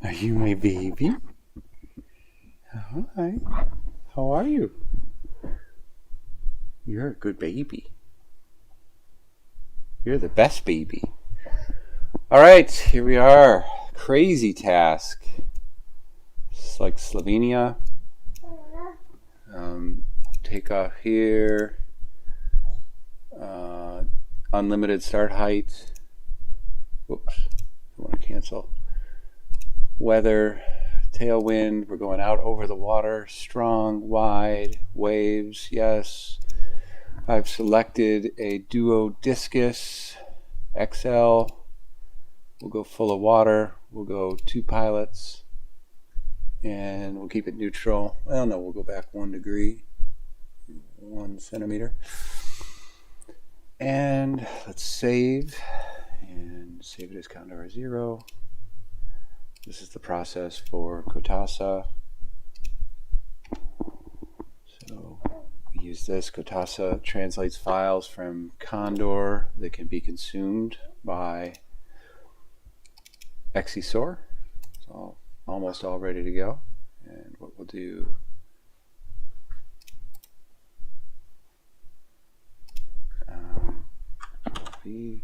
Are you my baby? Hi. How are you? You're a good baby. You're the best baby. All right, here we are. Crazy task. It's like Slovenia. Take off here. Unlimited start height. Whoops. I want to cancel. Weather. Tailwind. We're going out over the water. Strong, wide, waves. Yes. I've selected a duo discus XL. We'll go full of water. We'll go 2 pilots. And we'll keep it neutral. Well, no, we'll go back 1 degree, 1 centimeter. And let's save. And save it as Condor 0. This is the process for Kotasa. So we use this. Kotasa translates files from Condor that can be consumed by Exisor. It's almost all ready to go. And what we'll do, copy.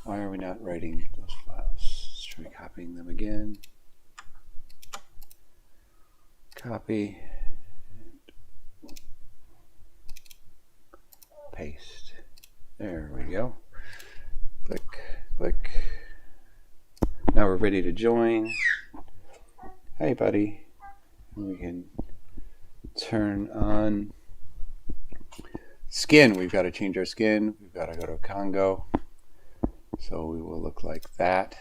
Why are we not writing those files? Let's try copying them again. Copy. And paste. There we go. Click, click. Now we're ready to join. Hey, buddy. We can turn on skin. We've got to change our skin. We've got to go to Congo. So we will look like that.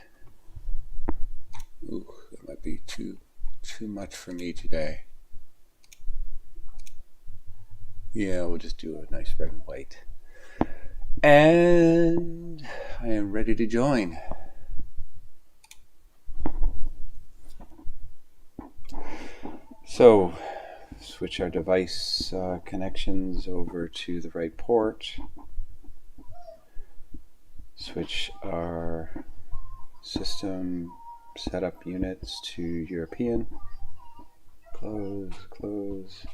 Ooh, that might be too much for me today. Yeah, we'll just do a nice red and white. And I am ready to join. So switch our device connections over to the right port. Switch our system setup units to European. Close, close.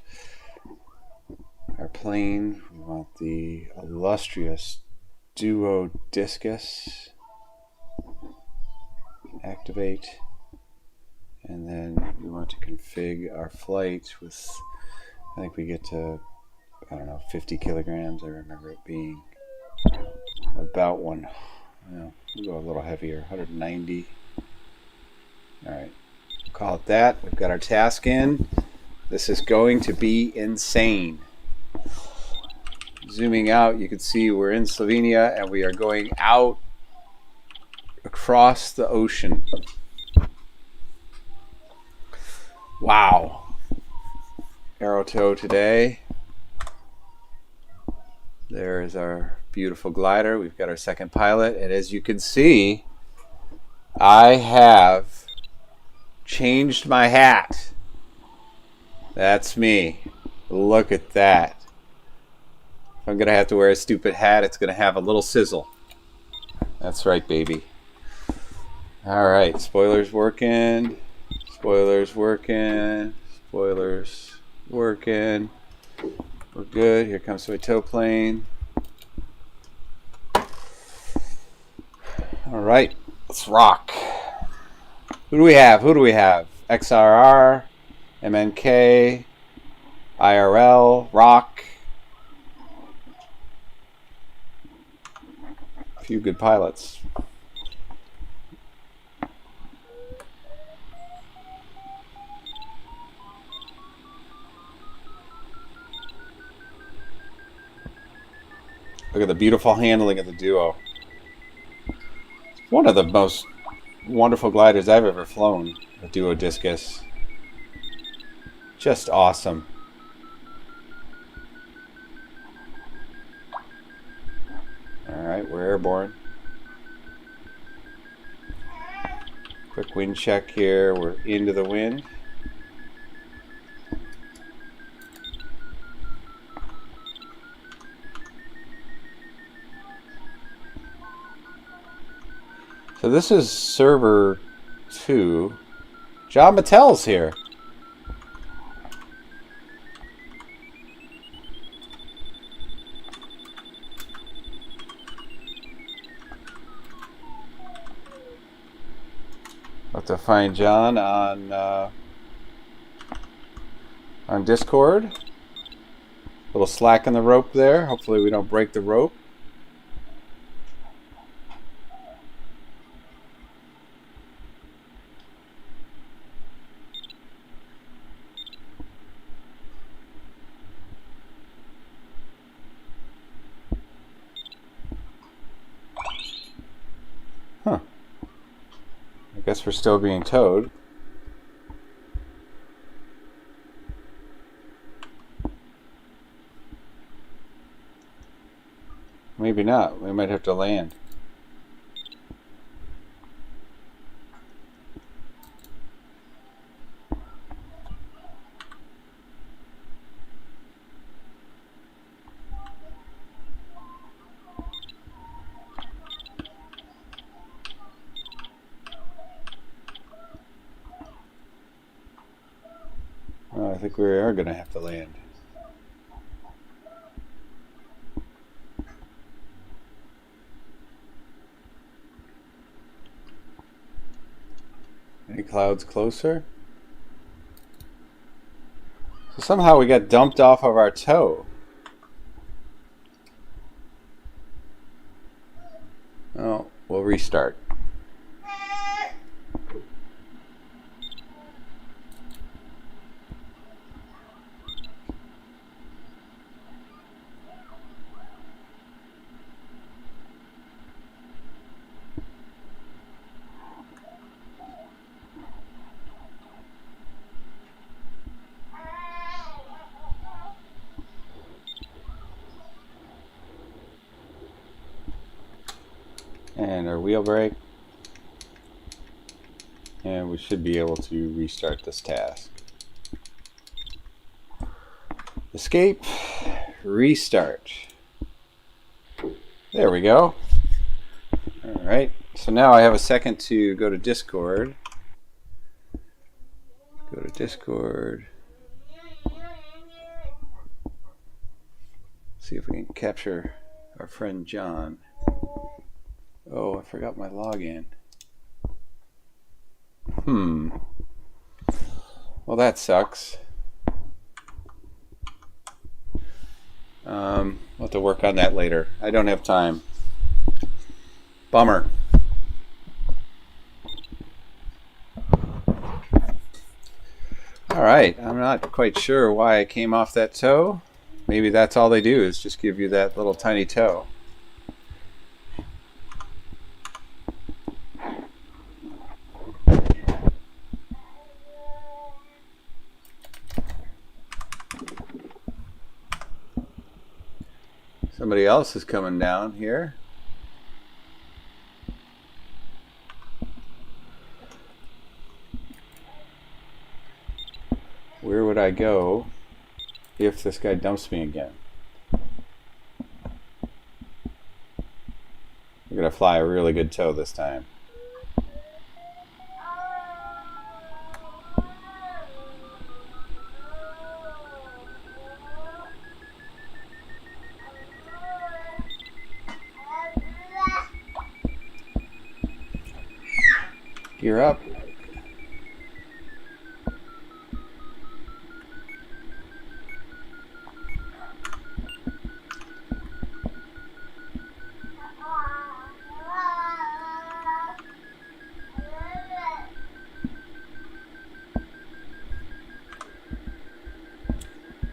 Our plane, we want the illustrious duo discus. Activate. And then we want to configure our flight with, I think we get to, I don't know, 50 kilograms. I remember it being about one. We'll go a little heavier, 190. All right, we'll call it that. We've got our task in. This is going to be insane. Zooming out, you can see we're in Slovenia and we are going out across the ocean. Wow. Aerotow today. There's our beautiful glider. We've got our second pilot. And as you can see, I have changed my hat. That's me. Look at that. If I'm going to have to wear a stupid hat, it's going to have a little sizzle. That's right, baby. All right. Spoilers working. Spoilers working. Spoilers working. We're good. Here comes my tow plane. All right, let's rock. Who do we have? Who do we have? XRR, MNK, IRL, Rock. A few good pilots. Look at the beautiful handling of the duo. It's one of the most wonderful gliders I've ever flown, a duo discus. Just awesome. All right, we're airborne. Quick wind check here. We're into the wind. So this is server to John Mattel's here. I'll have to find John on Discord. A little slack in the rope there. Hopefully we don't break the rope. Huh. I guess we're still being towed. Maybe not. We might have to land. Oh, I think we are going to have to land. Any clouds closer? So somehow we got dumped off of our tow. Oh, we'll restart. And our wheel brake. And we should be able to restart this task. Escape, restart. There we go. Alright, so now I have a second to go to Discord. Go to Discord. See if we can capture our friend John. Oh, I forgot my login. Well, that sucks. We'll have to work on that later. I don't have time. Bummer. Alright, I'm not quite sure why I came off that tow. Maybe that's all they do is just give you that little tiny tow. Somebody else is coming down here. Where would I go if this guy dumps me again? We're gonna fly a really good tow this time. Gear up.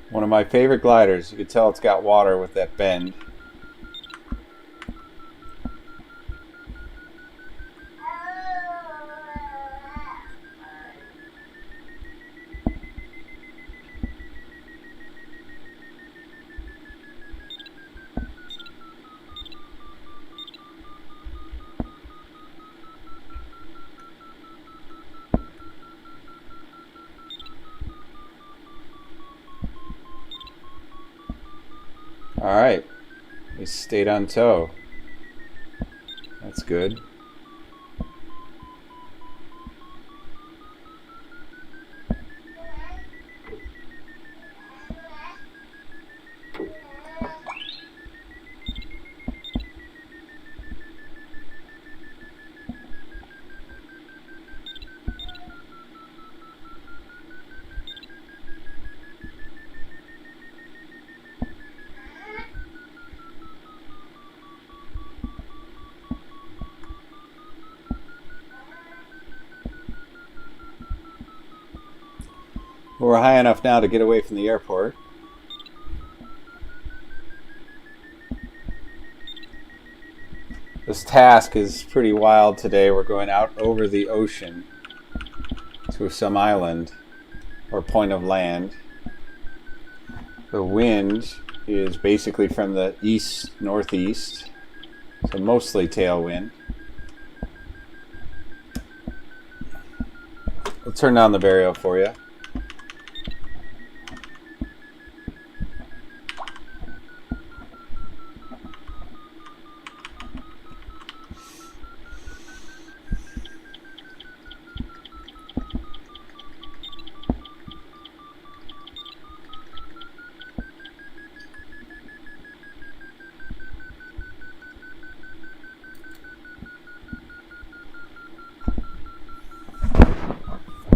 One of my favorite gliders. You can tell it's got water with that bend. Alright, we stayed on tow. That's good. We're high enough now to get away from the airport. This task is pretty wild today. We're going out over the ocean to some island or point of land. The wind is basically from the east-northeast, so mostly tailwind. I'll turn down the Vario for you.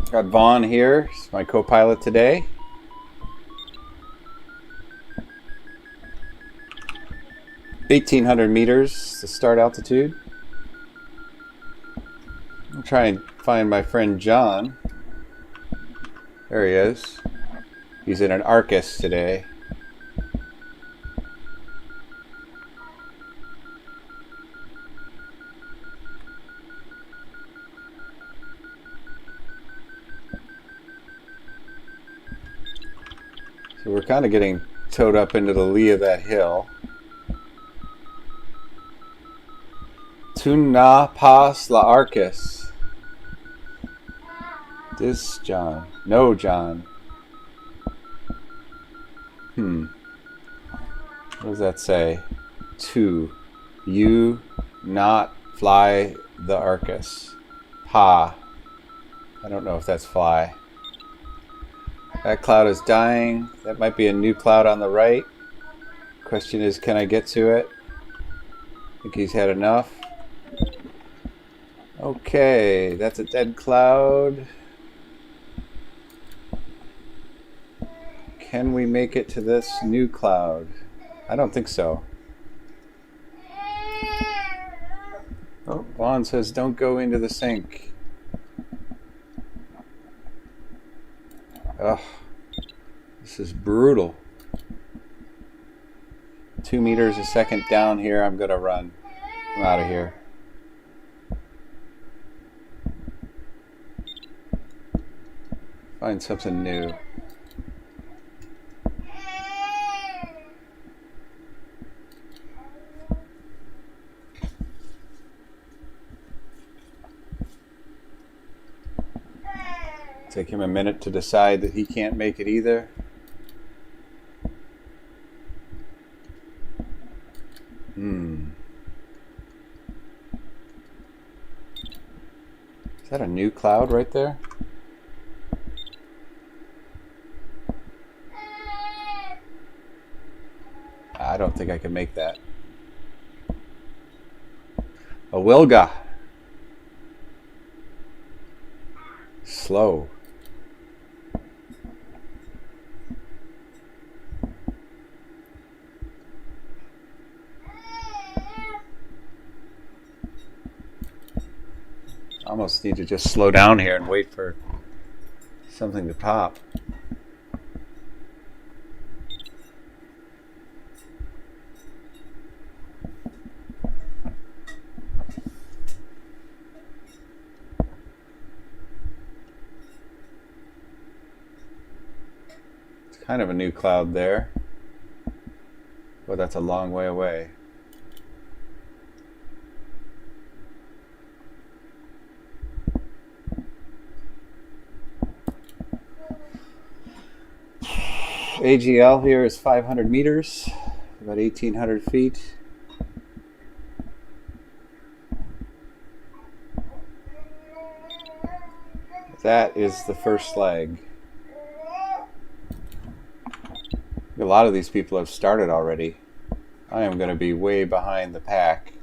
Got Vaughn here, he's my co-pilot today. $1,800 the start altitude. I'll try and find my friend John. There he is. He's in an Arcus today. So we're kind of getting towed up into the lee of that hill. Tuna pas la Arcus. This John. No John. What does that say? To. You not fly the Arcus. Pa. I don't know if that's fly. That cloud is dying. That might be a new cloud on the right. Question is, can I get to it? I think he's had enough. Okay, that's a dead cloud. Can we make it to this new cloud? I don't think so. Oh, Vaughn says don't go into the sink. Ugh, this is brutal. 2 meters a second down here. I'm gonna run. I'm out of here. Find something new. Take him a minute to decide that he can't make it either. Is that a new cloud right there? I don't think I can make that. A Wilga. Slow. Almost need to just slow down here and wait for something to pop. It's kind of a new cloud there, but that's a long way away. AGL here is 500 meters, about 1,800 feet. That is the first leg. A lot of these people have started already. I am going to be way behind the pack.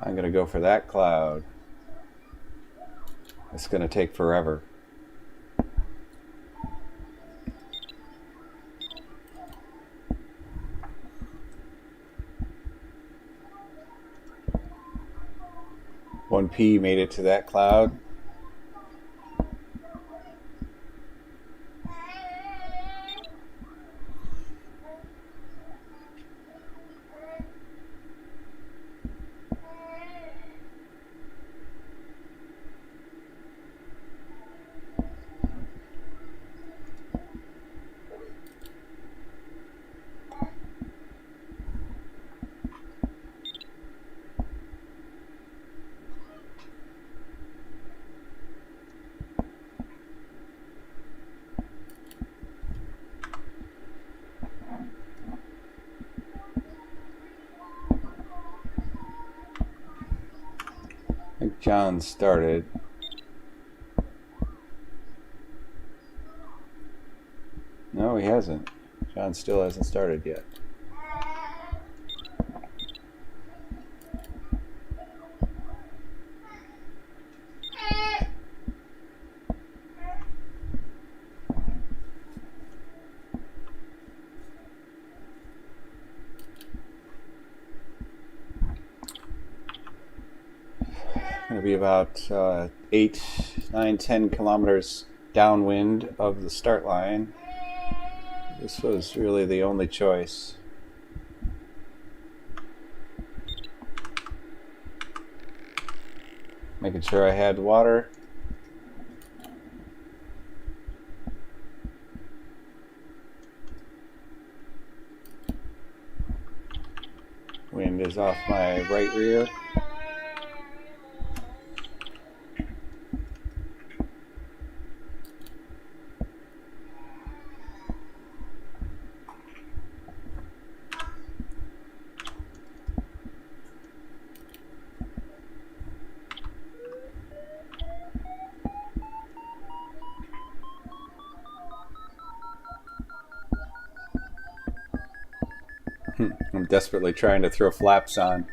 I'm going to go for that cloud. It's going to take forever. 1P made it to that cloud. I think John started. No, he hasn't. John still hasn't started yet. Going to be about 8, 9, 10 kilometers downwind of the start line. This was really the only choice. Making sure I had water. Wind is off my right rear. I'm desperately trying to throw flaps on.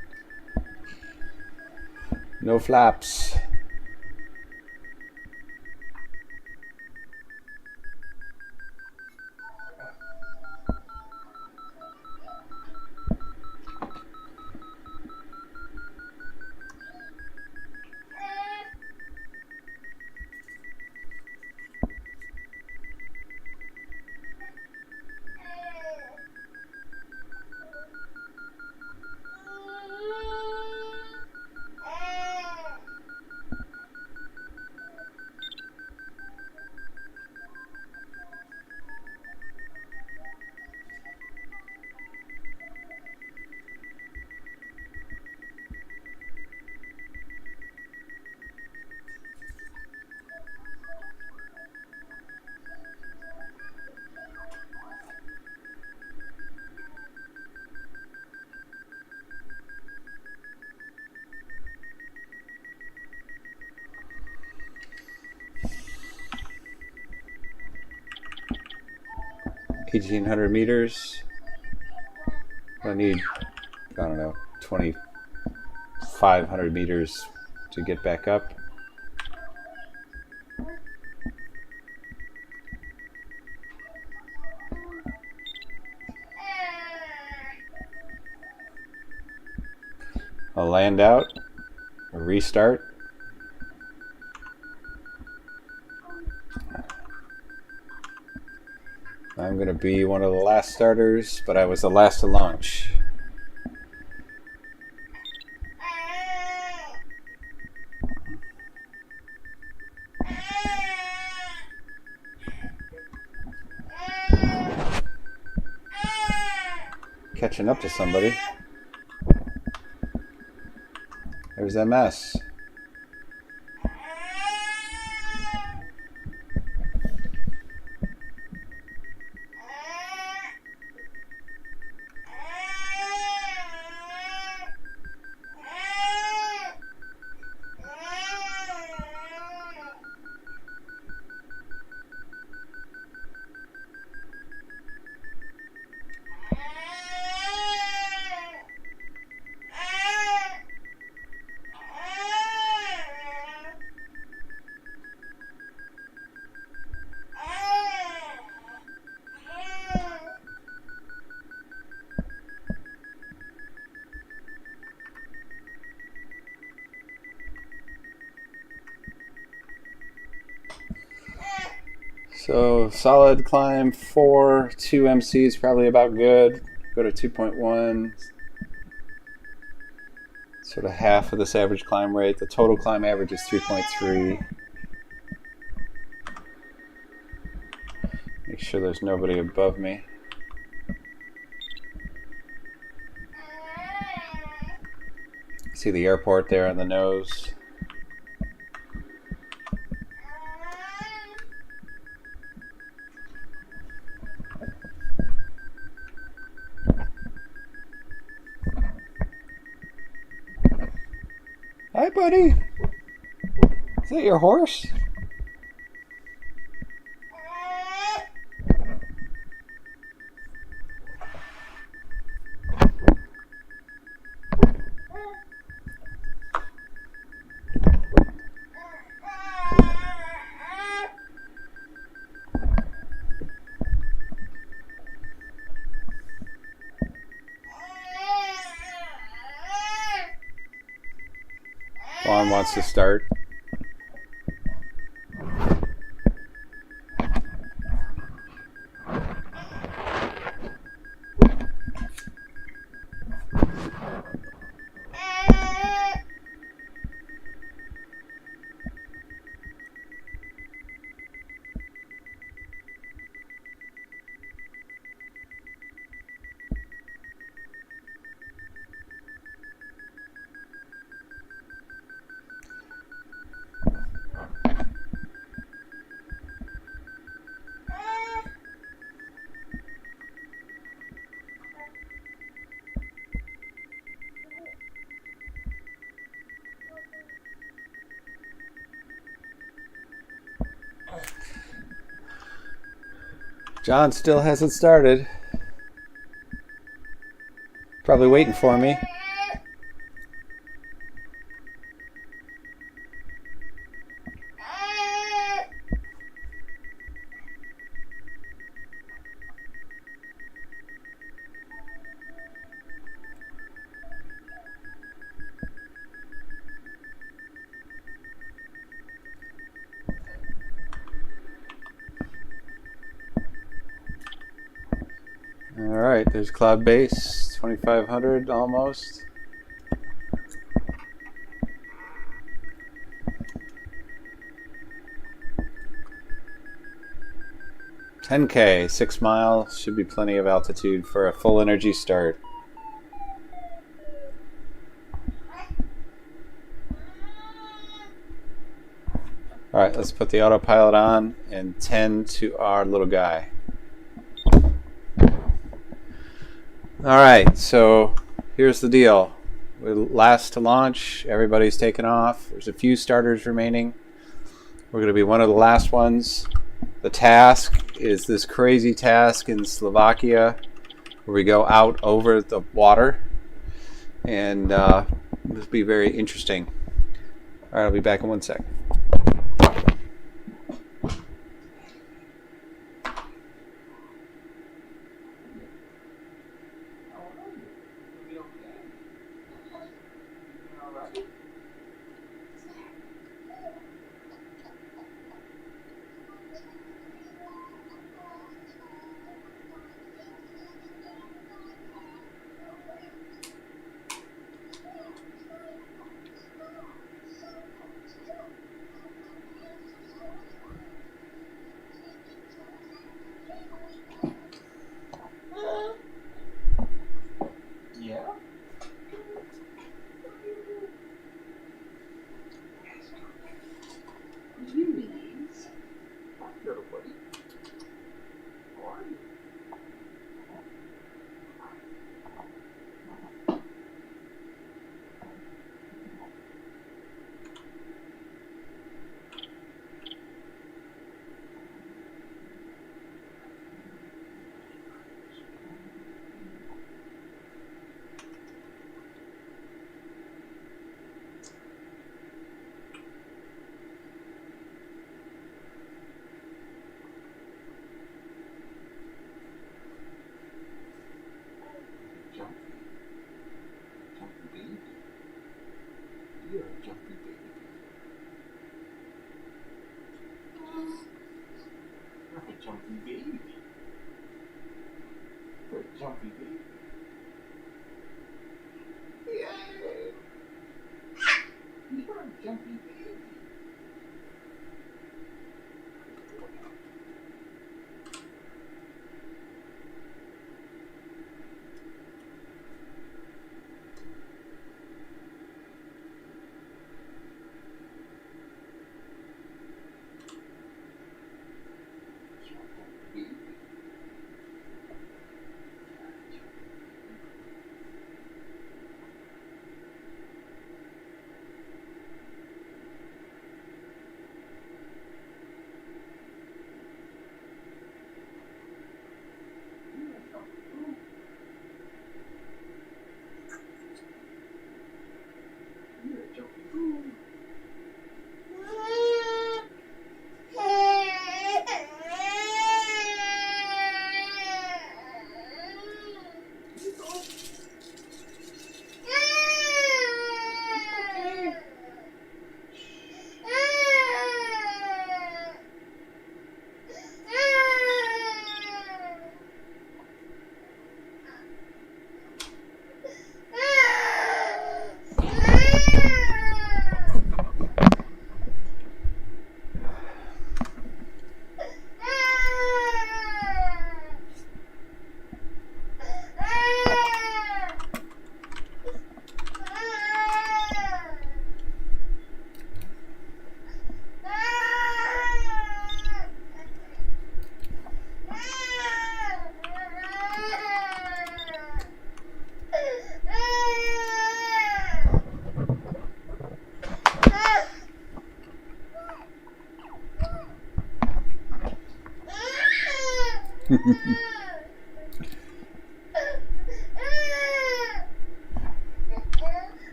No flaps. $1,800. I need, I don't know, 2,500 meters to get back up. I'll land out, a restart. I'm going to be one of the last starters, but I was the last to launch. Catching up to somebody. There's MS. So solid climb 4, 2 MC is probably about good. Go to 2.1. Sort of half of this average climb rate. The total climb average is 3.3. Make sure there's nobody above me. See the airport there on the nose. Hi, buddy. Is that your horse? Juan wants to start. John still hasn't started. Probably waiting for me. Alright, there's cloud base, 2,500 almost. $10K, 6 miles, should be plenty of altitude for a full energy start. Alright, let's put the autopilot on and tend to our little guy. Alright, so here's the deal. We're last to launch, everybody's taken off. There's a few starters remaining. We're going to be one of the last ones. The task is this crazy task in Slovakia where we go out over the water. And this will be very interesting. Alright, I'll be back in 1 sec.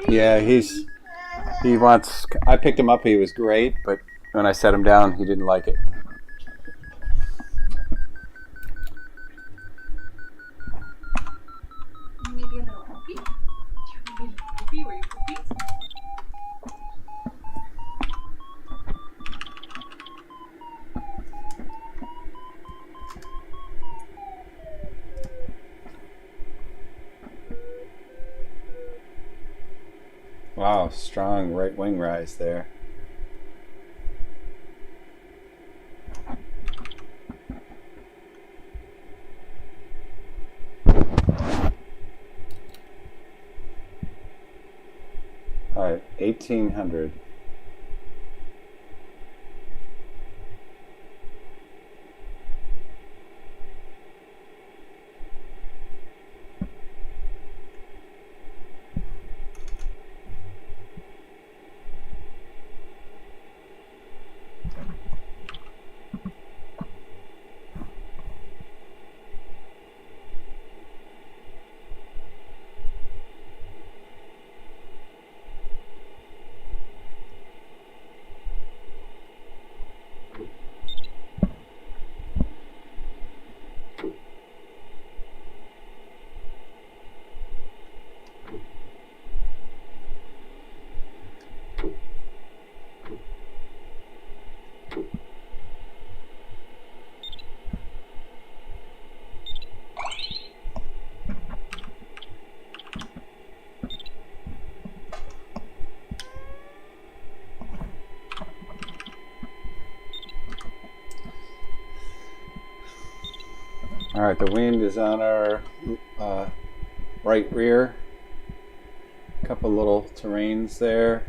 Yeah, he wants. I picked him up. He was great, but when I set him down, he didn't like it. Maybe a little poopy. Do you want a poopy? Were you poopy? Wow, strong right wing rise there. All right, 1800. All right, the wind is on our right rear. A couple little terrains there.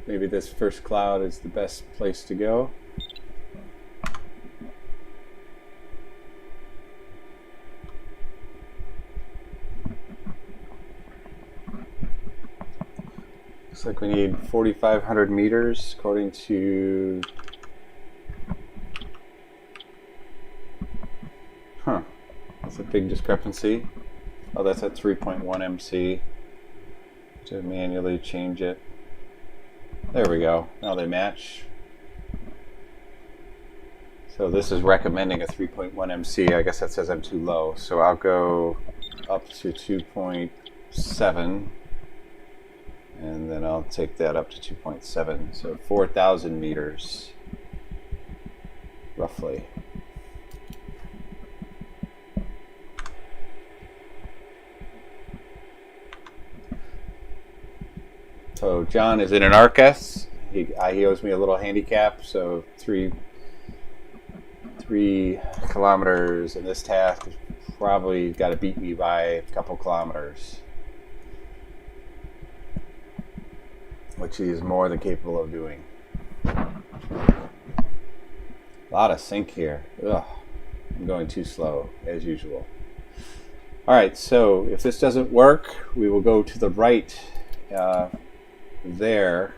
Maybe this first cloud is the best place to go. Looks like we need 4,500 meters according to... Huh. That's a big discrepancy. Oh, that's at 3.1 MC. To manually change it. There we go. Now they match. So this is recommending a 3.1 MC. I guess that says I'm too low. So I'll go up to 2.7. And then I'll take that up to 2.7. So 4,000 meters, roughly. So John is in an ARC-S. He owes me a little handicap, so 3 kilometers in this task is probably got to beat me by a couple kilometers, which he is more than capable of doing. A lot of sink here. Ugh, I'm going too slow, as usual. Alright, so if this doesn't work, we will go to the right there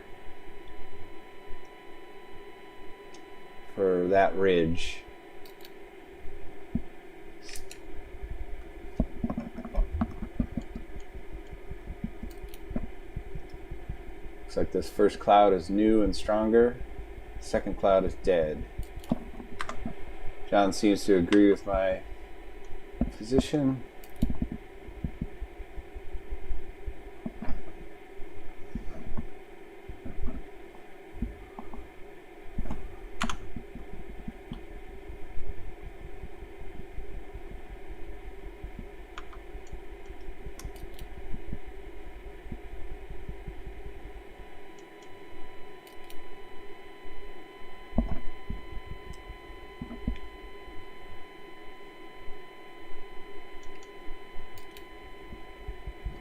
for that ridge. Looks like this first cloud is new and stronger. Second cloud is dead. John seems to agree with my position.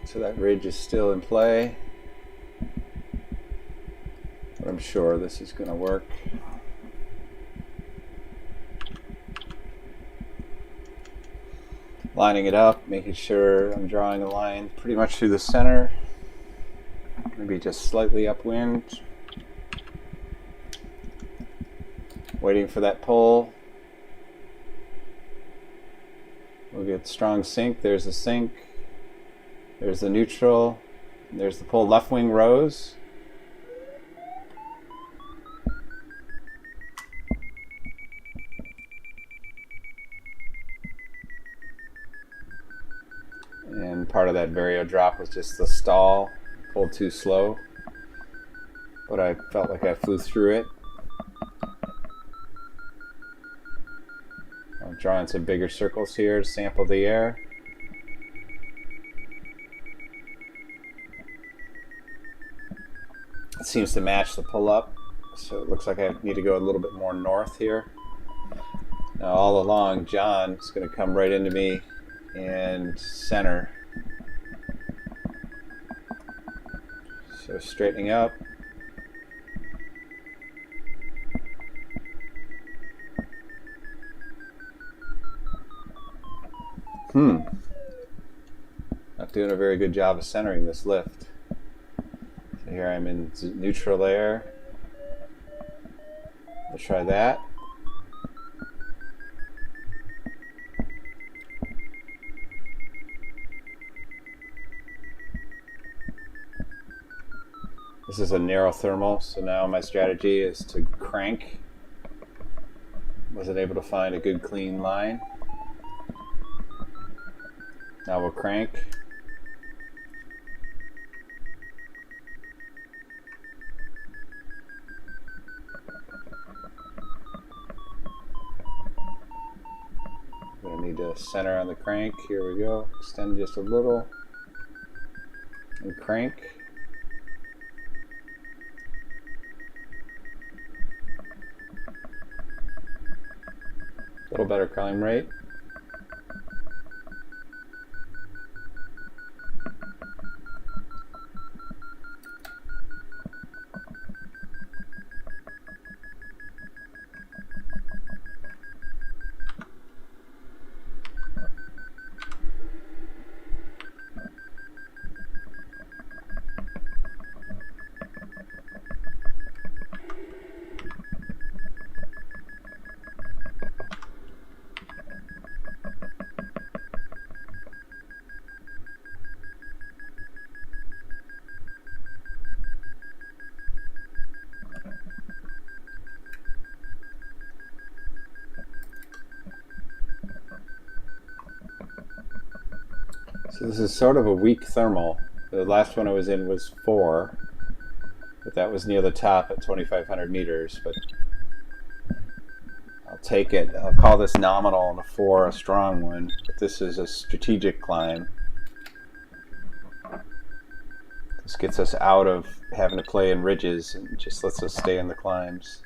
So that ridge is still in play, but I'm sure this is going to work. Lining it up, making sure I'm drawing a line pretty much through the center, maybe just slightly upwind. Waiting for that pull. We'll get strong sink. There's the sink. There's the neutral. There's the pull. Left wing rose. And part of that vario drop was just the stall. Pulled too slow. But I felt like I flew through it. I'm drawing some bigger circles here to sample the air. It seems to match the pull-up, so it looks like I need to go a little bit more north here. Now all along, John is going to come right into me and center. So straightening up. Not doing a very good job of centering this lift. So here I'm in neutral air. We'll try that. This is a narrow thermal, so now my strategy is to crank. Wasn't able to find a good clean line. Now we'll crank. Gonna need to center on the crank. Here we go. Extend just a little and crank. A little better climb rate. So this is sort of a weak thermal. The last one I was in was 4, but that was near the top at 2,500 meters. But I'll take it. I'll call this nominal and a 4 a strong one, but this is a strategic climb. This gets us out of having to play in ridges and just lets us stay in the climbs.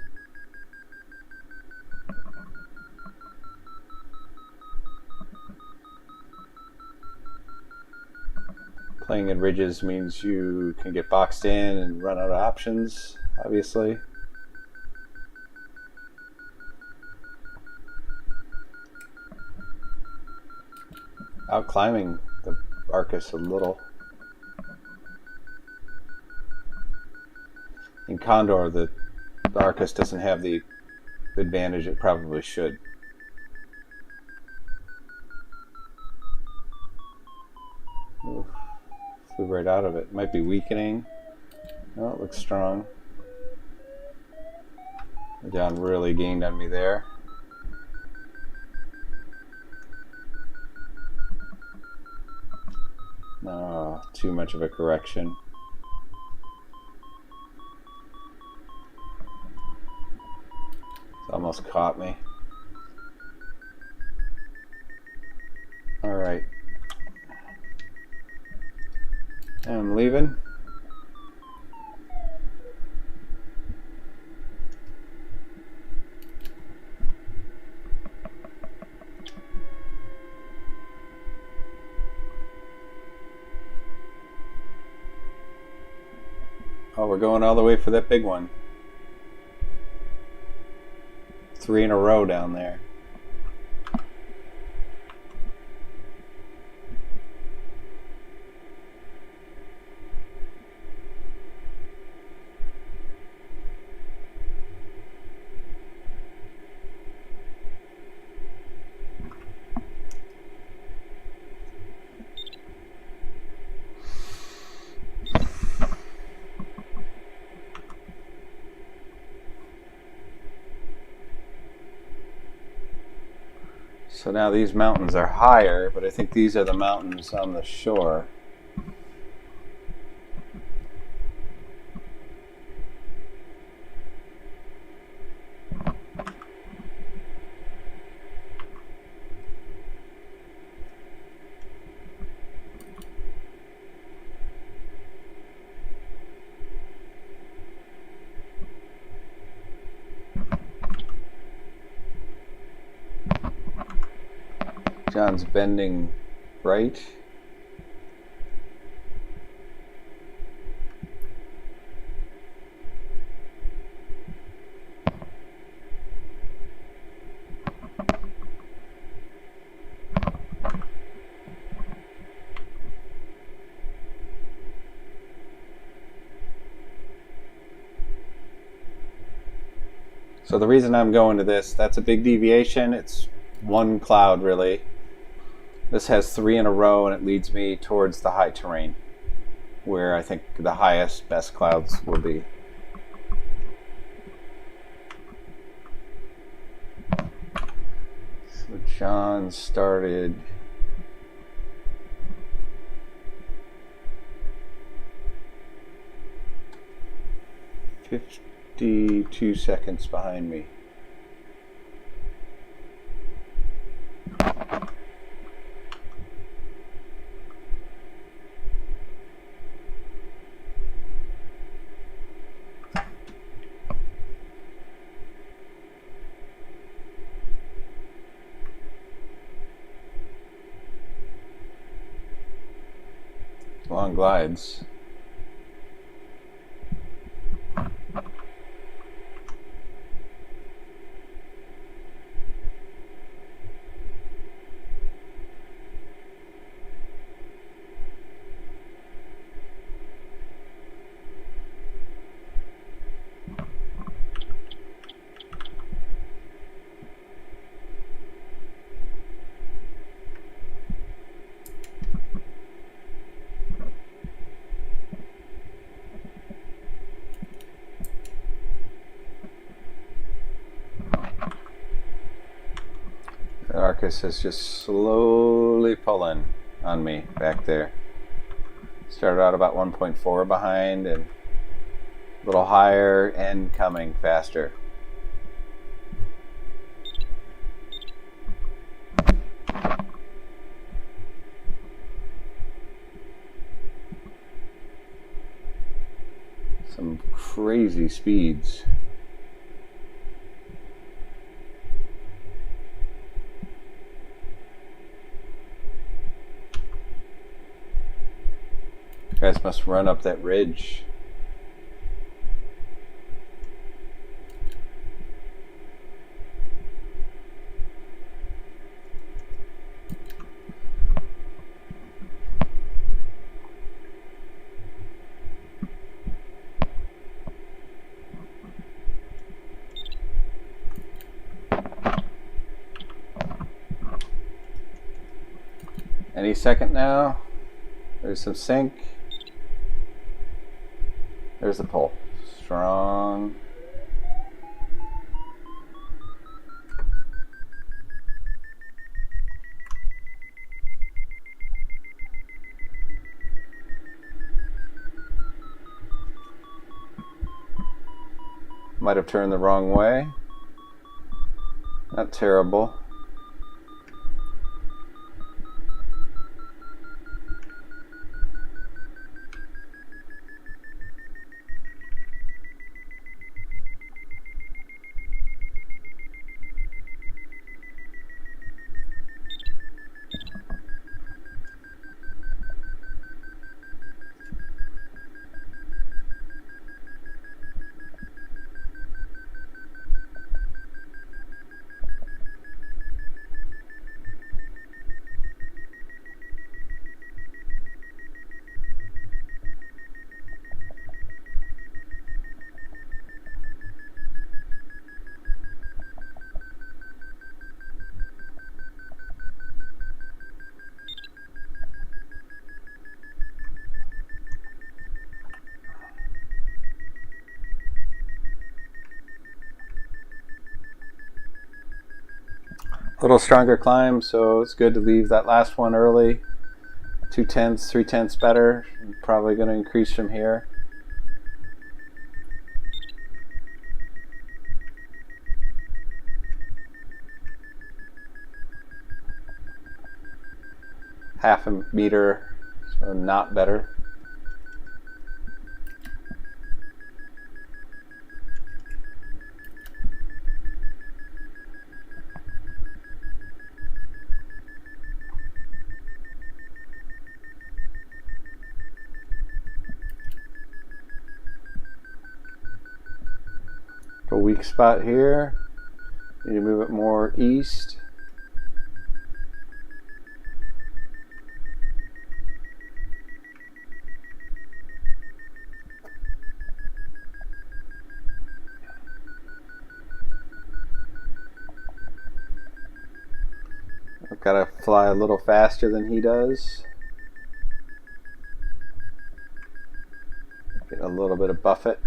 Playing in ridges means you can get boxed in and run out of options, obviously. Out climbing the Arcus a little. In Condor, the Arcus doesn't have the advantage it probably should. Oof. Flew right out of it. Might be weakening. Oh, it looks strong. John really gained on me there. Oh, too much of a correction. It's almost caught me. All right. I'm leaving. Oh, we're going all the way for that big one. 3 in a row down there. So now these mountains are higher, but I think these are the mountains on the shore. John's bending right. So the reason I'm going to this, that's a big deviation. It's one cloud really. This has 3 in a row and it leads me towards the high terrain where I think the highest, best clouds will be. So John started "52 seconds behind me." Long glides. Arcus is just slowly pulling. on me back there. Started out about 1.4 behind and a little higher and coming faster. Some crazy speeds. You guys must run up that ridge. Any second now. There's some sink. There's the pull. Strong. Might have turned the wrong way. Not terrible. A little stronger climb, so it's good to leave that last one early. 2/10, 3/10 better. Probably going to increase from here. Half a meter, so not better. A weak spot here. Need to move it more east. I've got to fly a little faster than he does. Get a little bit of buffet.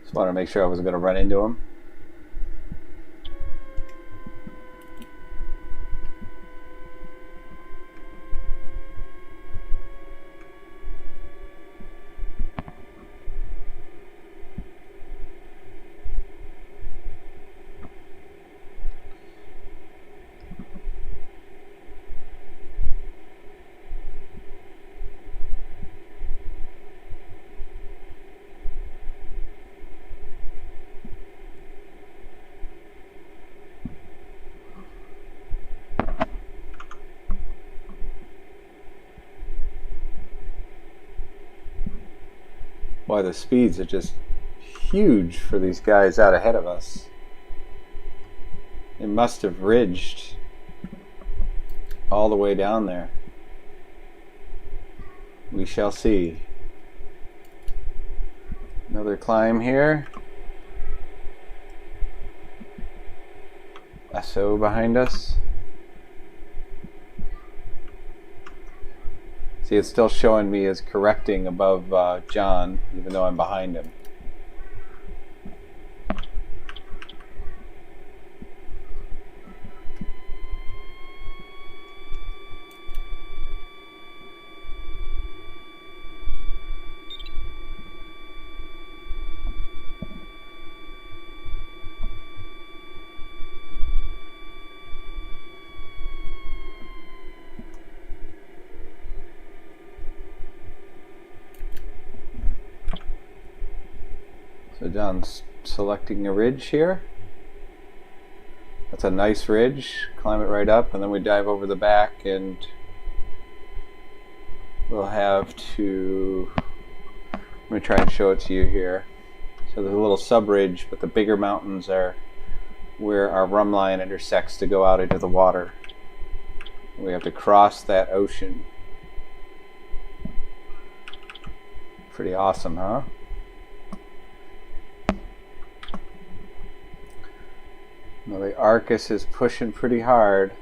Just wanted to make sure I wasn't going to run into him. Boy, the speeds are just huge for these guys out ahead of us. They must have ridged all the way down there. We shall see. Another climb here. SO behind us. See, it's still showing me as correcting above John, even though I'm behind him. So John's selecting a ridge here. That's a nice ridge. Climb it right up, and then we dive over the back, and we'll have to... Let me try and show it to you here. So there's a little sub-ridge, but the bigger mountains are where our rhumb line intersects to go out into the water. We have to cross that ocean. Pretty awesome, huh? Now the Arcus is pushing pretty hard.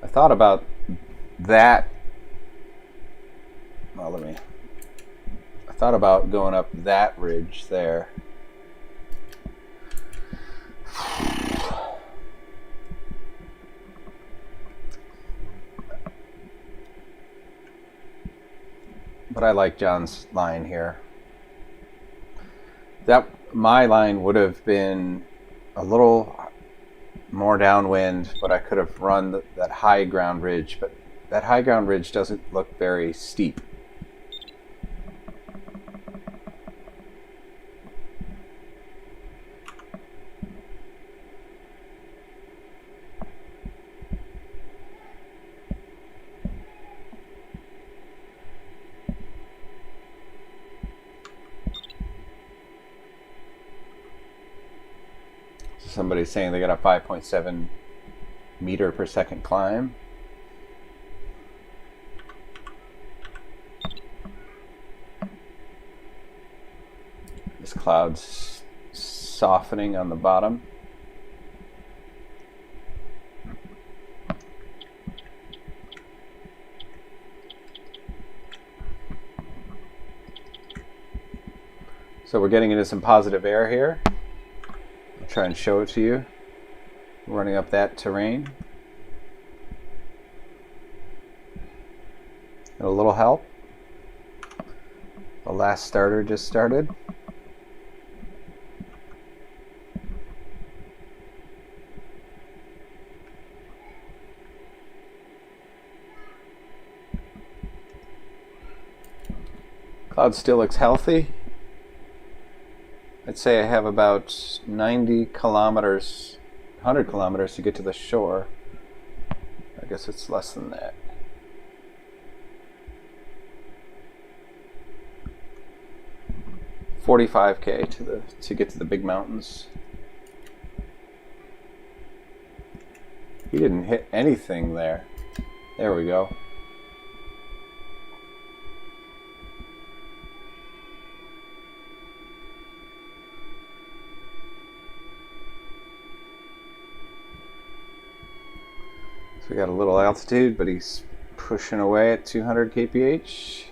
I thought about that. Well, I thought about going up that ridge there. But I like John's line here. My line would have been a little more downwind, but I could have run that high ground ridge, but that high ground ridge doesn't look very steep. Somebody's saying they got a 5.7 meter per second climb. This cloud's softening on the bottom. So we're getting into some positive air here. Try and show it to you, running up that terrain. And a little help. The last starter just started. Cloud still looks healthy. I'd say I have about 90 kilometers, 100 kilometers to get to the shore. I guess it's less than that. $45K to get to the big mountains. He didn't hit anything there. There we go. So we got a little altitude, but he's pushing away at 200 kph.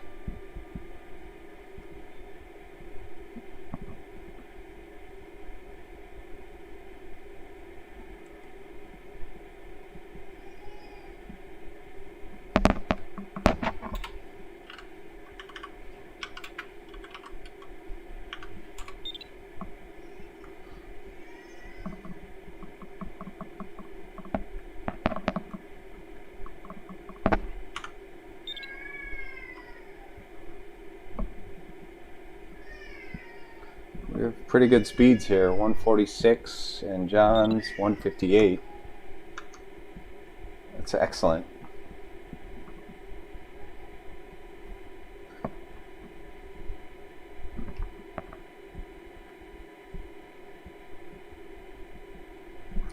We have pretty good speeds here. 146 and John's 158. That's excellent.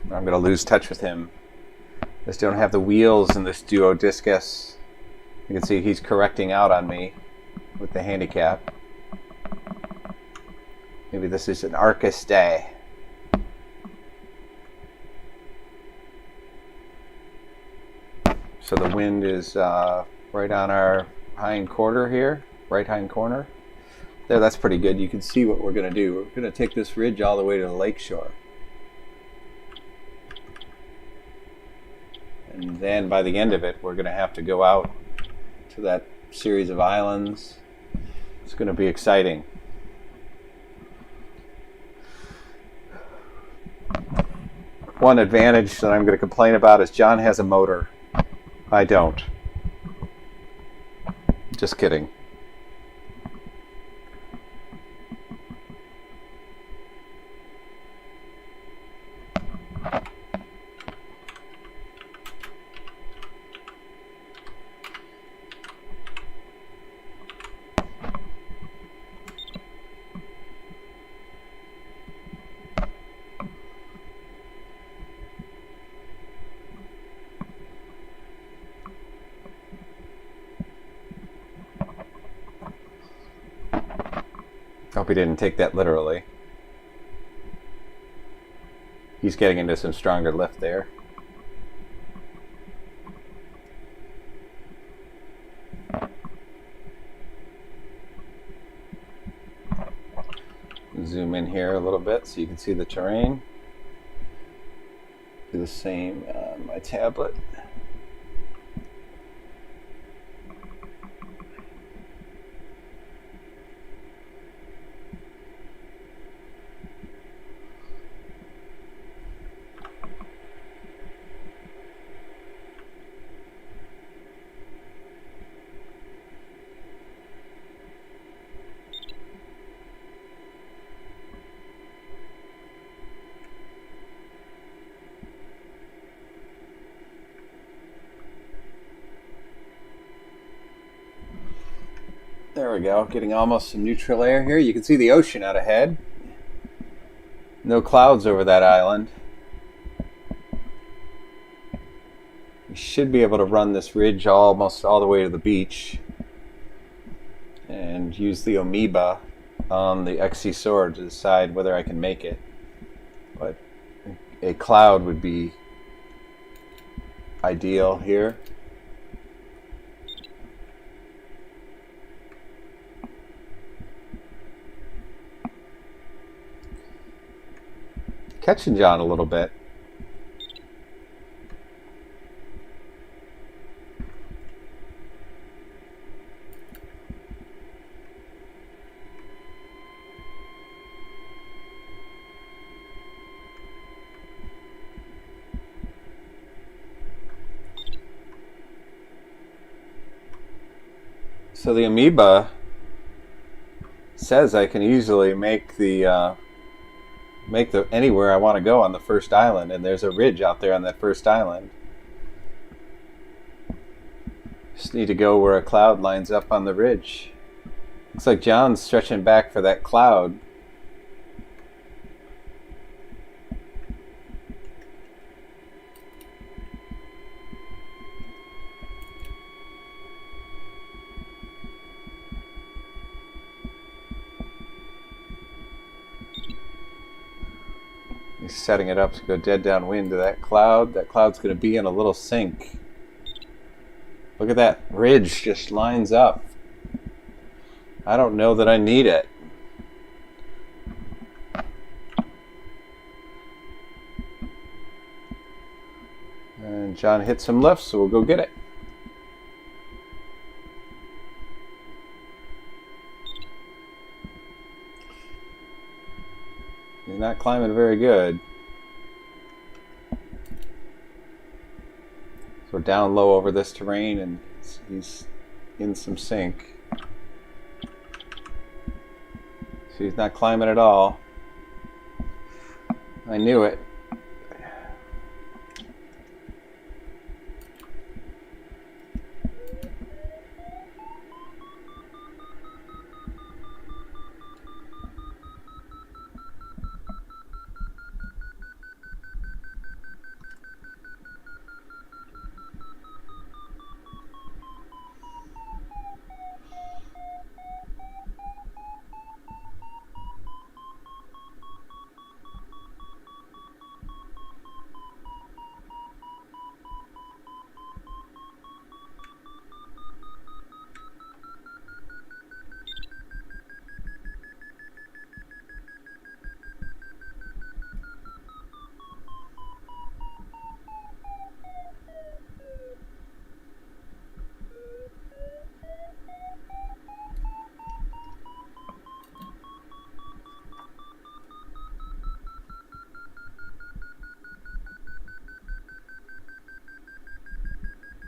I'm going to lose touch with him. Just don't have the wheels in this duo discus. You can see he's correcting out on me with the handicap. Maybe this is an Arcus day. So the wind is right on our hind quarter here, right hind corner. There, that's pretty good. You can see what we're going to do. We're going to take this ridge all the way to the lake shore. And then by the end of it, we're going to have to go out to that series of islands. It's going to be exciting. One advantage that I'm going to complain about is John has a motor. I don't. Just kidding. Hope he didn't take that literally. He's getting into some stronger lift there. Zoom in here a little bit so you can see the terrain. Do the same on my tablet. There we go, getting almost some neutral air here. You can see the ocean out ahead. No clouds over that island. We should be able to run this ridge almost all the way to the beach and use the amoeba on the XC sword to decide whether I can make it. But a cloud would be ideal here. Catching John a little bit. So the amoeba says I can easily make the anywhere I want to go on the first island, and there's a ridge out there on that first island. Just need to go where a cloud lines up on the ridge. Looks like John's stretching back for that cloud. He's setting it up to go dead downwind to that cloud. That cloud's going to be in a little sink. Look at that ridge just lines up. I don't know that I need it. And John hit some lifts, so we'll go get it. He's not climbing very good. So we're down low over this terrain and he's in some sink. She's not climbing at all. I knew it.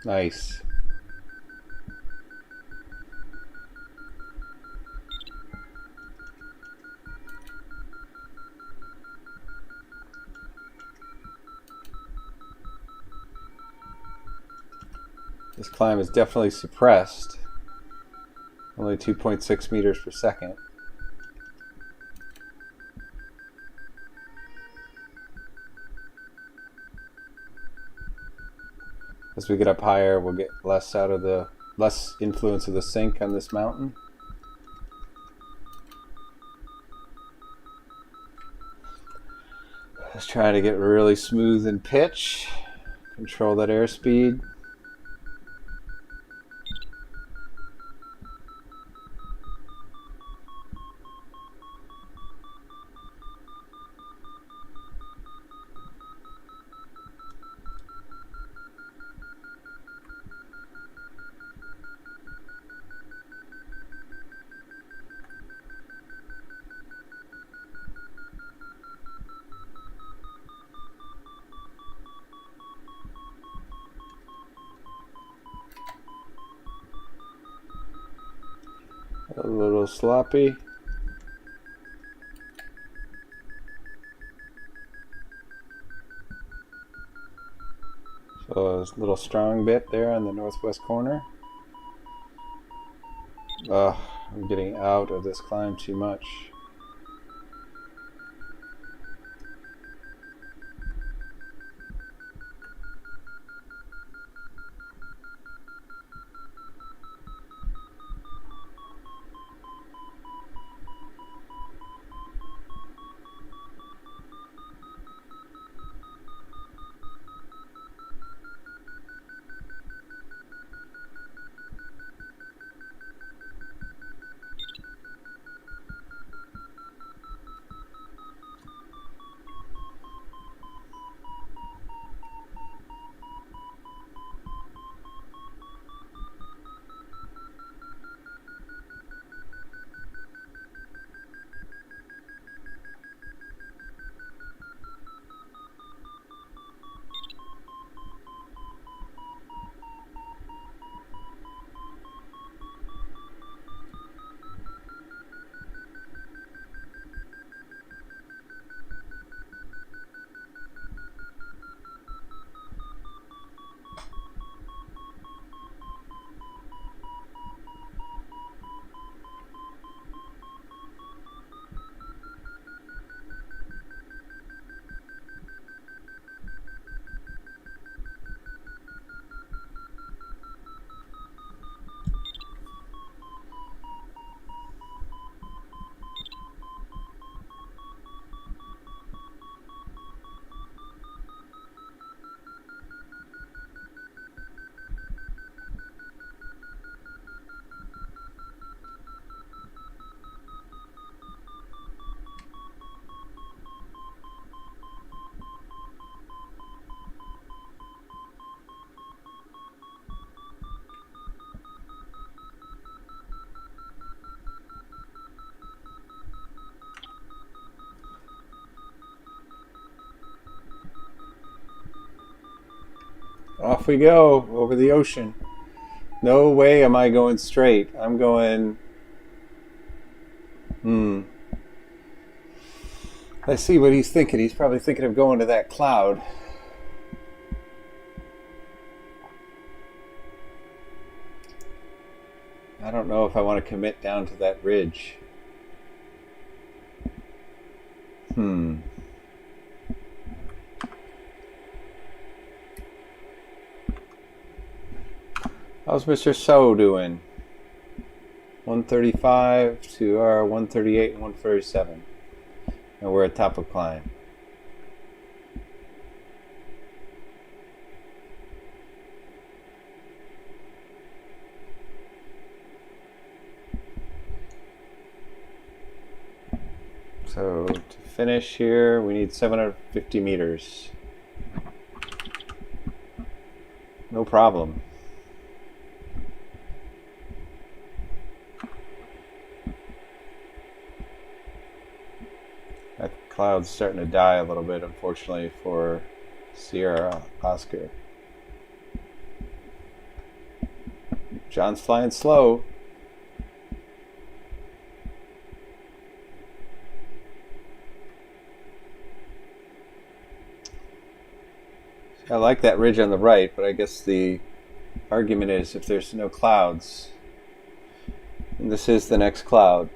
Nice. This climb is definitely suppressed. Only 2.6 meters per second. As we get up higher, we'll get less influence of the sink on this mountain. Let's try to get really smooth in pitch. Control that airspeed. A little sloppy. So a little strong bit there on the northwest corner. I'm getting out of this climb too much. Off we go over the ocean. No way am I going straight. I'm going I see what he's thinking. He's probably thinking of going to that cloud. I don't know if I want to commit down to that ridge. How's Mr. So doing? 135 to our 138 and 137. And we're at top of climb. So to finish here, we need 750 meters. No problem. That cloud's starting to die a little bit, unfortunately, for Sierra Oscar. John's flying slow. I like that ridge on the right, but I guess the argument is if there's no clouds, and this is the next cloud,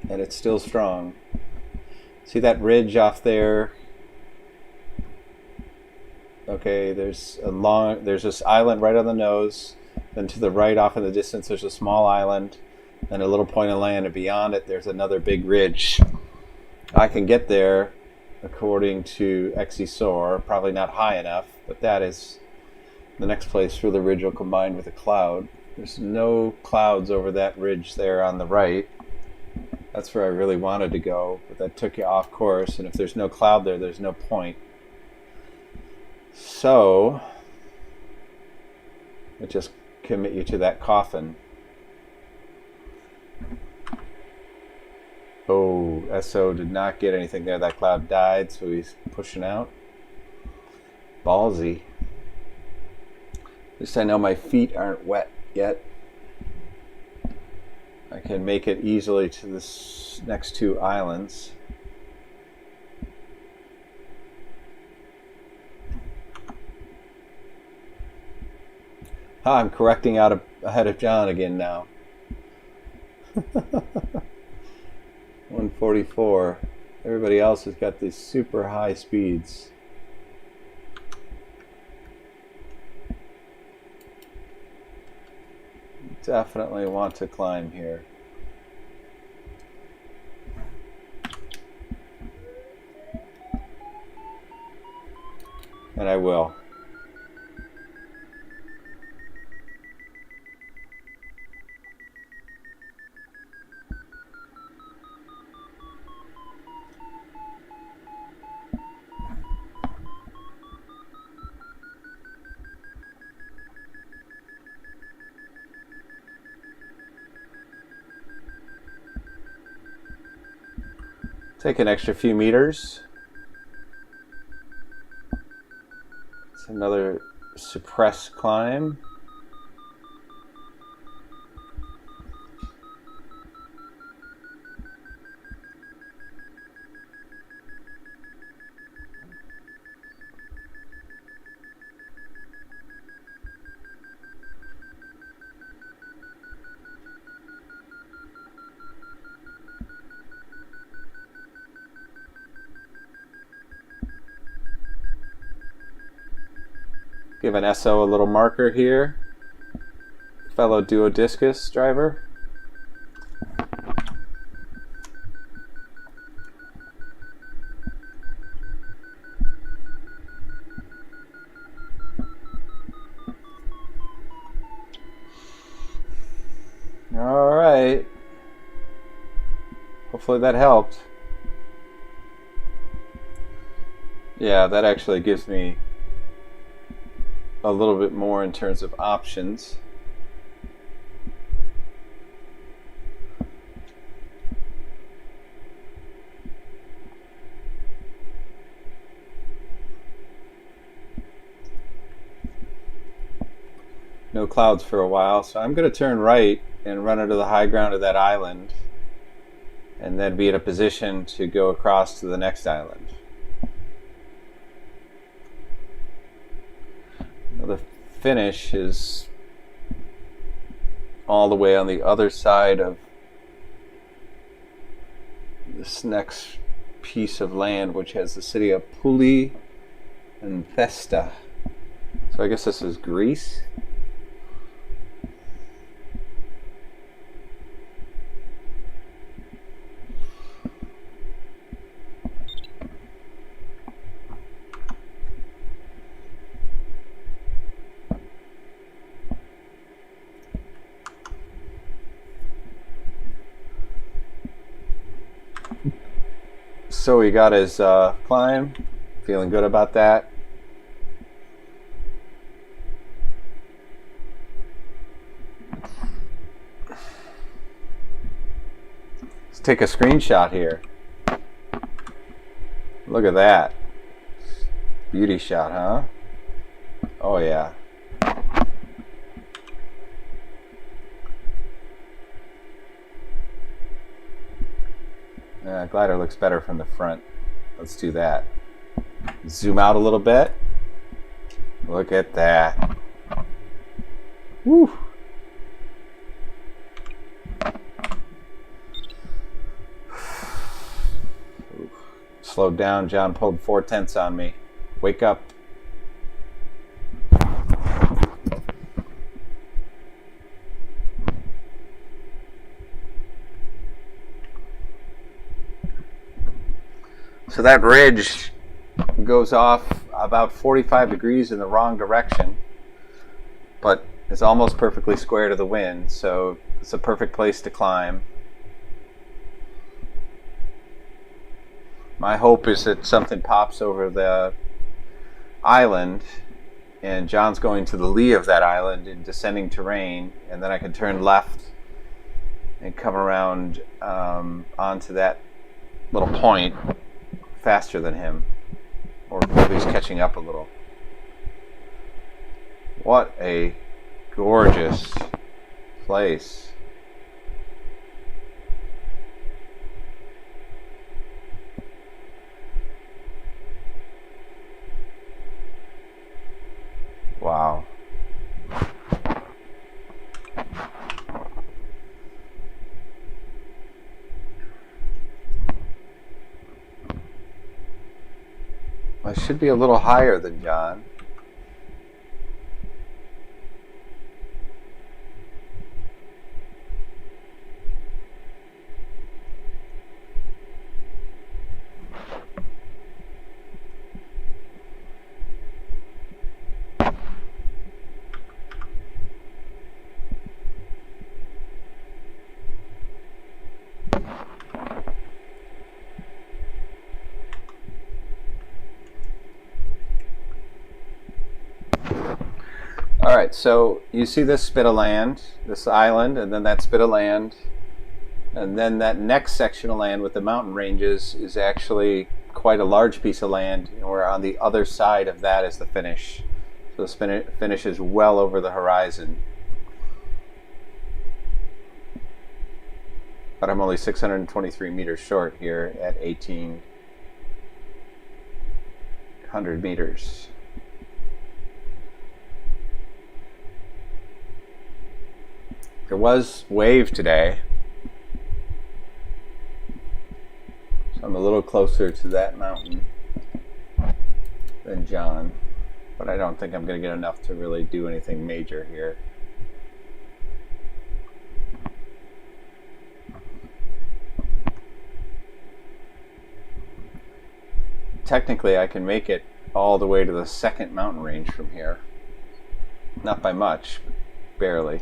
and it's still strong. See that ridge off there? Okay, there's this island right on the nose. Then to the right off in the distance, there's a small island and a little point of land, and beyond it, there's another big ridge. I can get there, according to XESOR, probably not high enough, but that is the next place where the ridge will combine with a cloud. There's no clouds over that ridge there on the right. That's where I really wanted to go, but that took you off course, and if there's no cloud there, there's no point. So, it just commit you to that coffin. Oh, SO did not get anything there. That cloud died, so he's pushing out. Ballsy. At least I know my feet aren't wet yet. I can make it easily to this next two islands. I'm correcting out ahead of John again now. 144. Everybody else has got these super high speeds. Definitely want to climb here. And I will. Take an extra few meters. It's another suppressed climb. Give an SO a little marker here, fellow duodiscus driver. All right. Hopefully that helped. Yeah, that actually gives me a little bit more in terms of options. No clouds for a while, so I'm going to turn right and run into the high ground of that island. and then be in a position to go across to the next island. Now the finish is all the way on the other side of this next piece of land, which has the city of Puli and Thesta. So I guess this is Greece. So he got his climb, feeling good about that. Let's take a screenshot here. Look at that. Beauty shot, huh? Oh yeah. Glider looks better from the front. Let's do that. Zoom out a little bit. Look at that. Woo! Slowed down. John pulled 4/10 on me. Wake up. So that ridge goes off about 45 degrees in the wrong direction, but it's almost perfectly square to the wind, so it's a perfect place to climb. My hope is that something pops over the island, and John's going to the lee of that island in descending terrain, and then I can turn left and come around onto that little point faster than him, or at least catching up a little. What a gorgeous place. Wow. I should be a little higher than John. Alright, so you see this spit of land, this island, and then that spit of land, and then that next section of land with the mountain ranges is actually quite a large piece of land, and we're on the other side of that is the finish. So the finish is well over the horizon. But I'm only 623 meters short here at 1,800 meters. There was wave today, so I'm a little closer to that mountain than John, but I don't think I'm going to get enough to really do anything major here. Technically, I can make it all the way to the second mountain range from here. Not by much, but barely.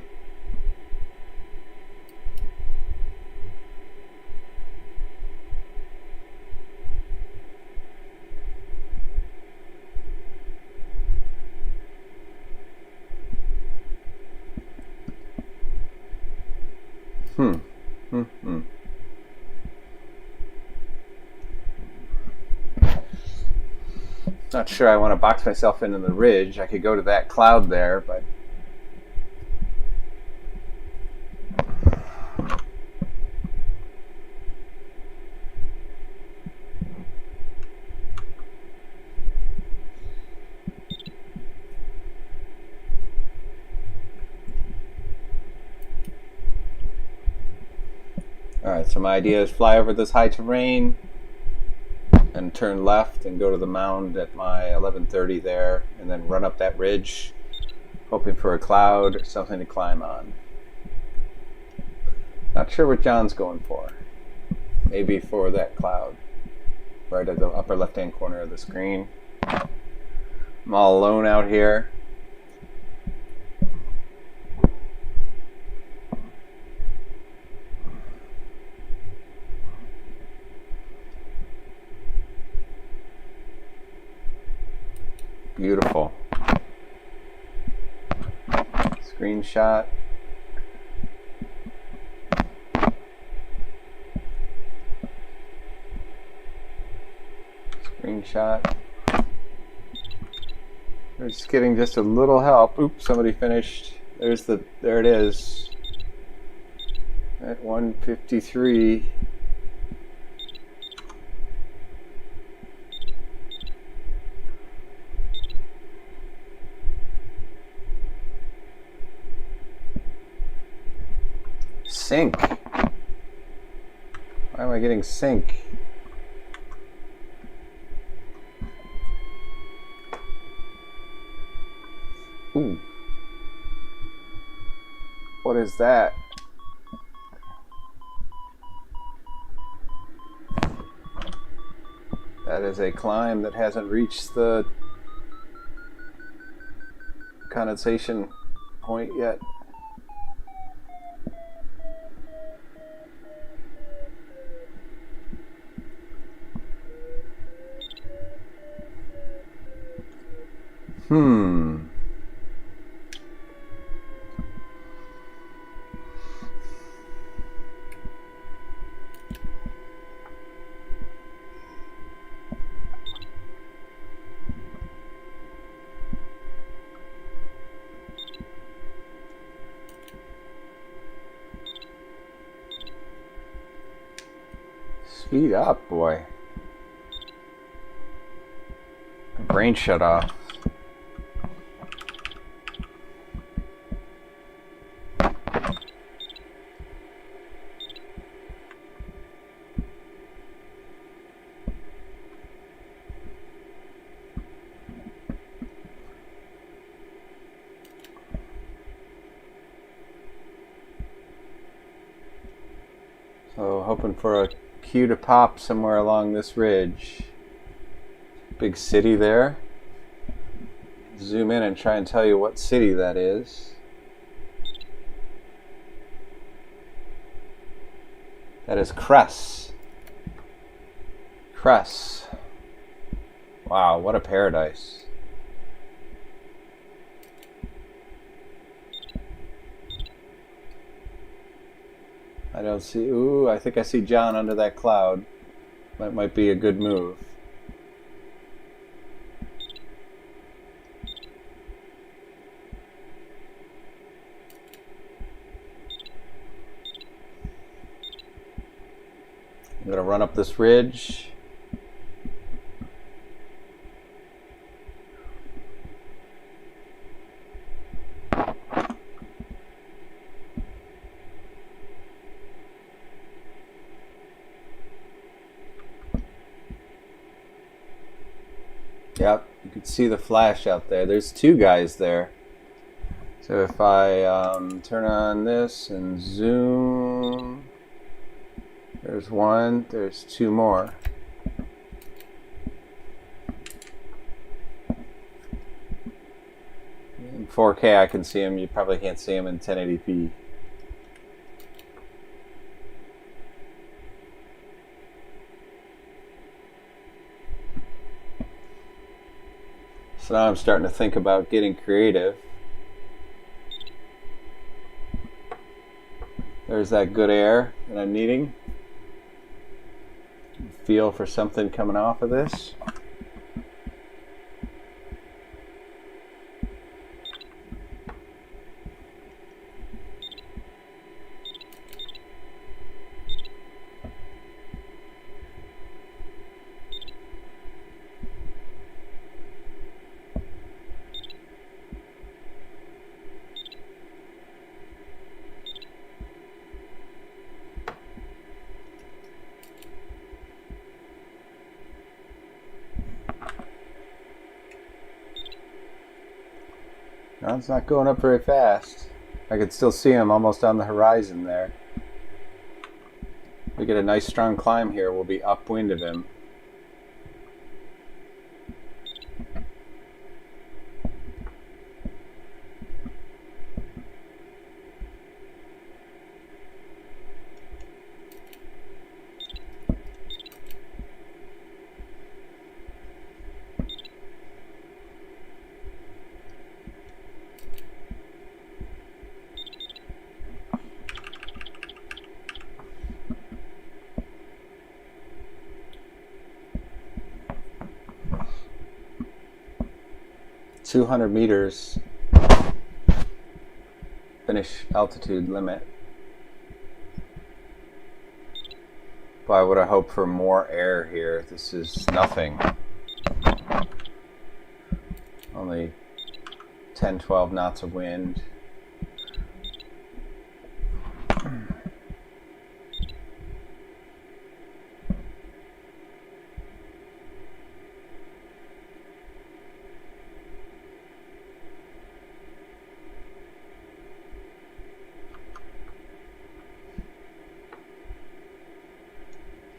Not sure I want to box myself into the ridge. I could go to that cloud there, but Alright, so my idea is fly over this high terrain and turn left and go to the mound at my 1130 there, and then run up that ridge, hoping for a cloud or something to climb on. Not sure what John's going for. Maybe for that cloud right at the upper left hand corner of the screen. I'm all alone out here. Beautiful. Screenshot. Screenshot. We're just getting just a little help. Oops, somebody finished. There it is. At 153. Sync. Why am I getting sync? Ooh. What is that? That is a climb that hasn't reached the condensation point yet. Speed up, boy. My brain shut off. So hoping for a cue to pop somewhere along this ridge. Big city there. Zoom in and try and tell you what city that is. That is Cress. Cress. Wow, what a paradise. I don't see... Ooh, I think I see John under that cloud. That might be a good move. I'm going to run up this ridge. Yep, you can see the flash out there. There's two guys there. So if I turn on this and zoom, there's one, there's two more. In 4K I can see them, you probably can't see them in 1080p. So now I'm starting to think about getting creative. There's that good air that I'm needing. Feel for something coming off of this. No, it's not going up very fast. I can still see him almost on the horizon there. We get a nice strong climb here, we'll be upwind of him. $200 finish altitude limit. Why would I hope for more air here? This is nothing. Only 10-12 knots of wind.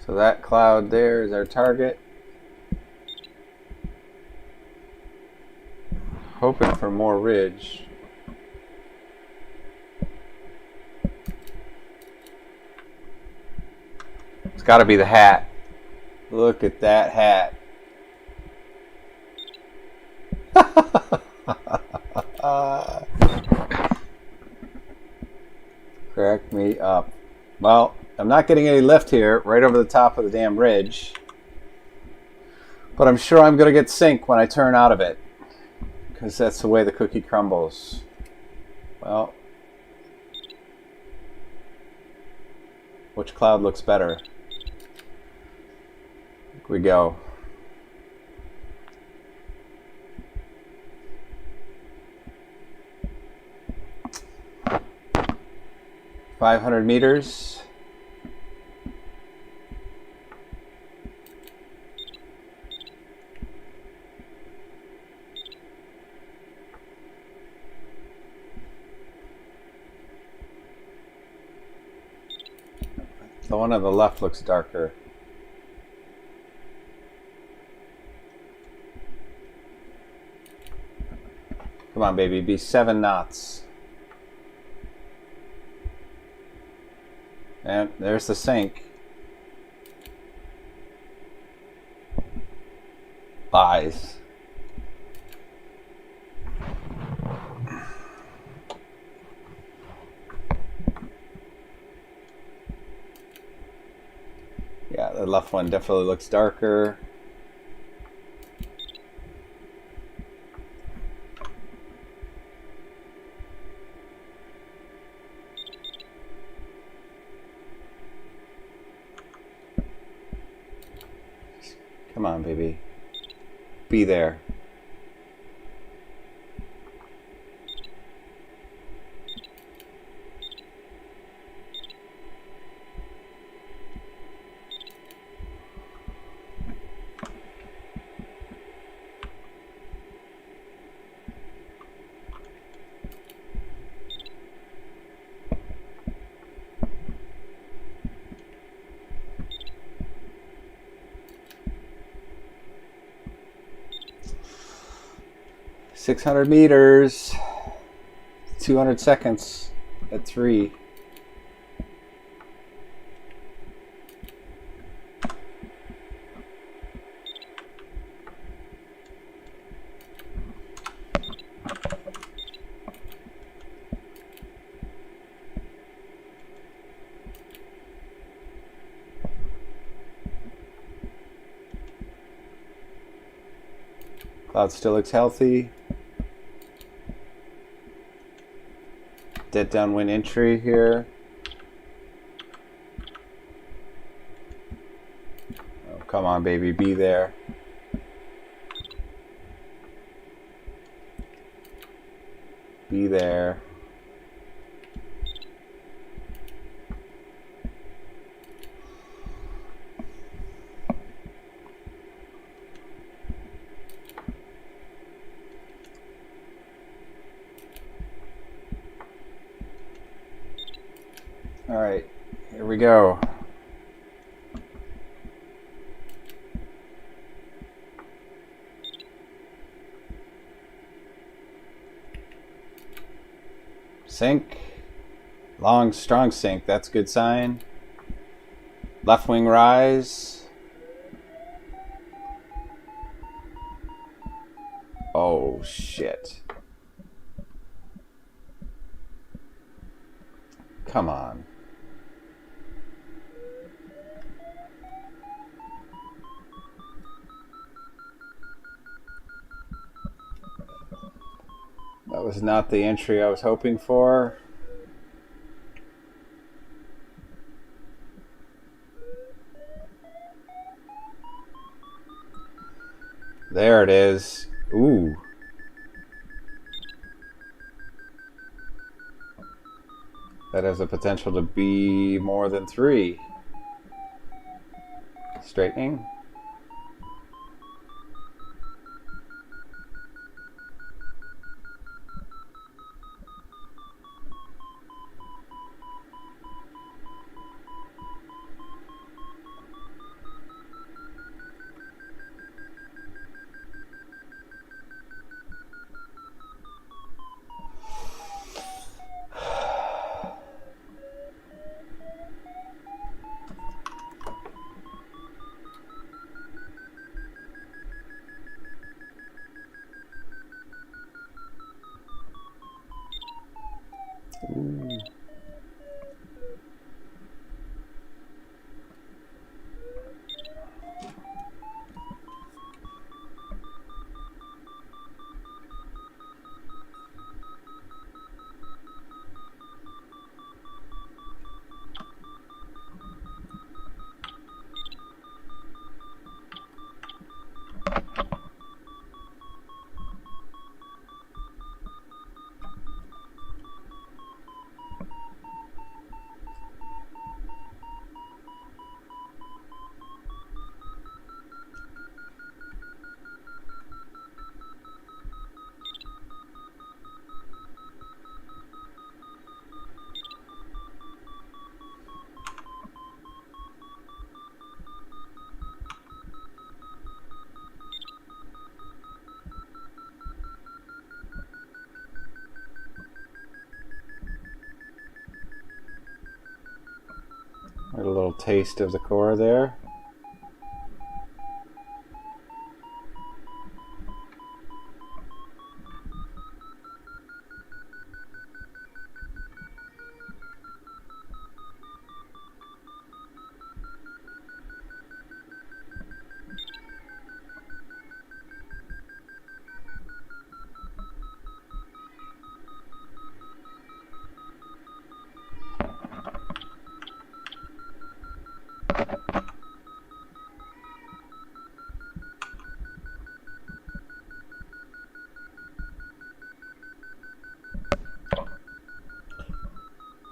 So that cloud there is our target. Hoping for more ridge. It's got to be the hat. Look at that hat. Crack me up. Well, I'm not getting any lift here, right over the top of the damn ridge. But I'm sure I'm going to get sink when I turn out of it. Because that's the way the cookie crumbles. Well, which cloud looks better? Here we go. $500. The one on the left looks darker. Come on, baby, be 7 knots. And there's the sink. Lies. Yeah, the left one definitely looks darker. Come on, baby. Be there. $600, 200 seconds at 3. Cloud still looks healthy. Dead downwind entry here. Oh, come on, baby, be there. Be there. All right, here we go. Sink. Long, strong sink. That's a good sign. Left wing rise. Oh, shit. Come on. That was not the entry I was hoping for. There it is. Ooh. That has the potential to be more than 3. Straightening. Ooh. A little taste of the core there.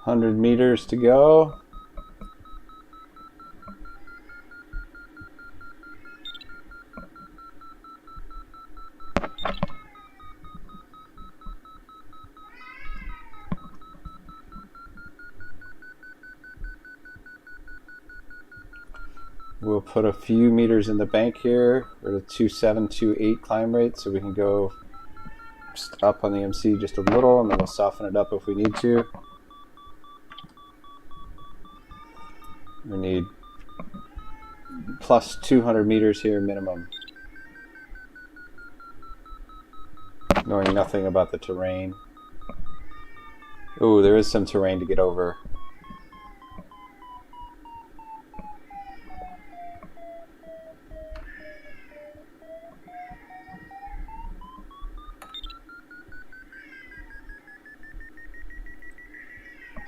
$100 to go. We'll put a few meters in the bank here. We're at a 2728 climb rate, so we can go up on the MC just a little, and then we'll soften it up if we need to. We need plus 200 meters here minimum. Knowing nothing about the terrain. Ooh, there is some terrain to get over.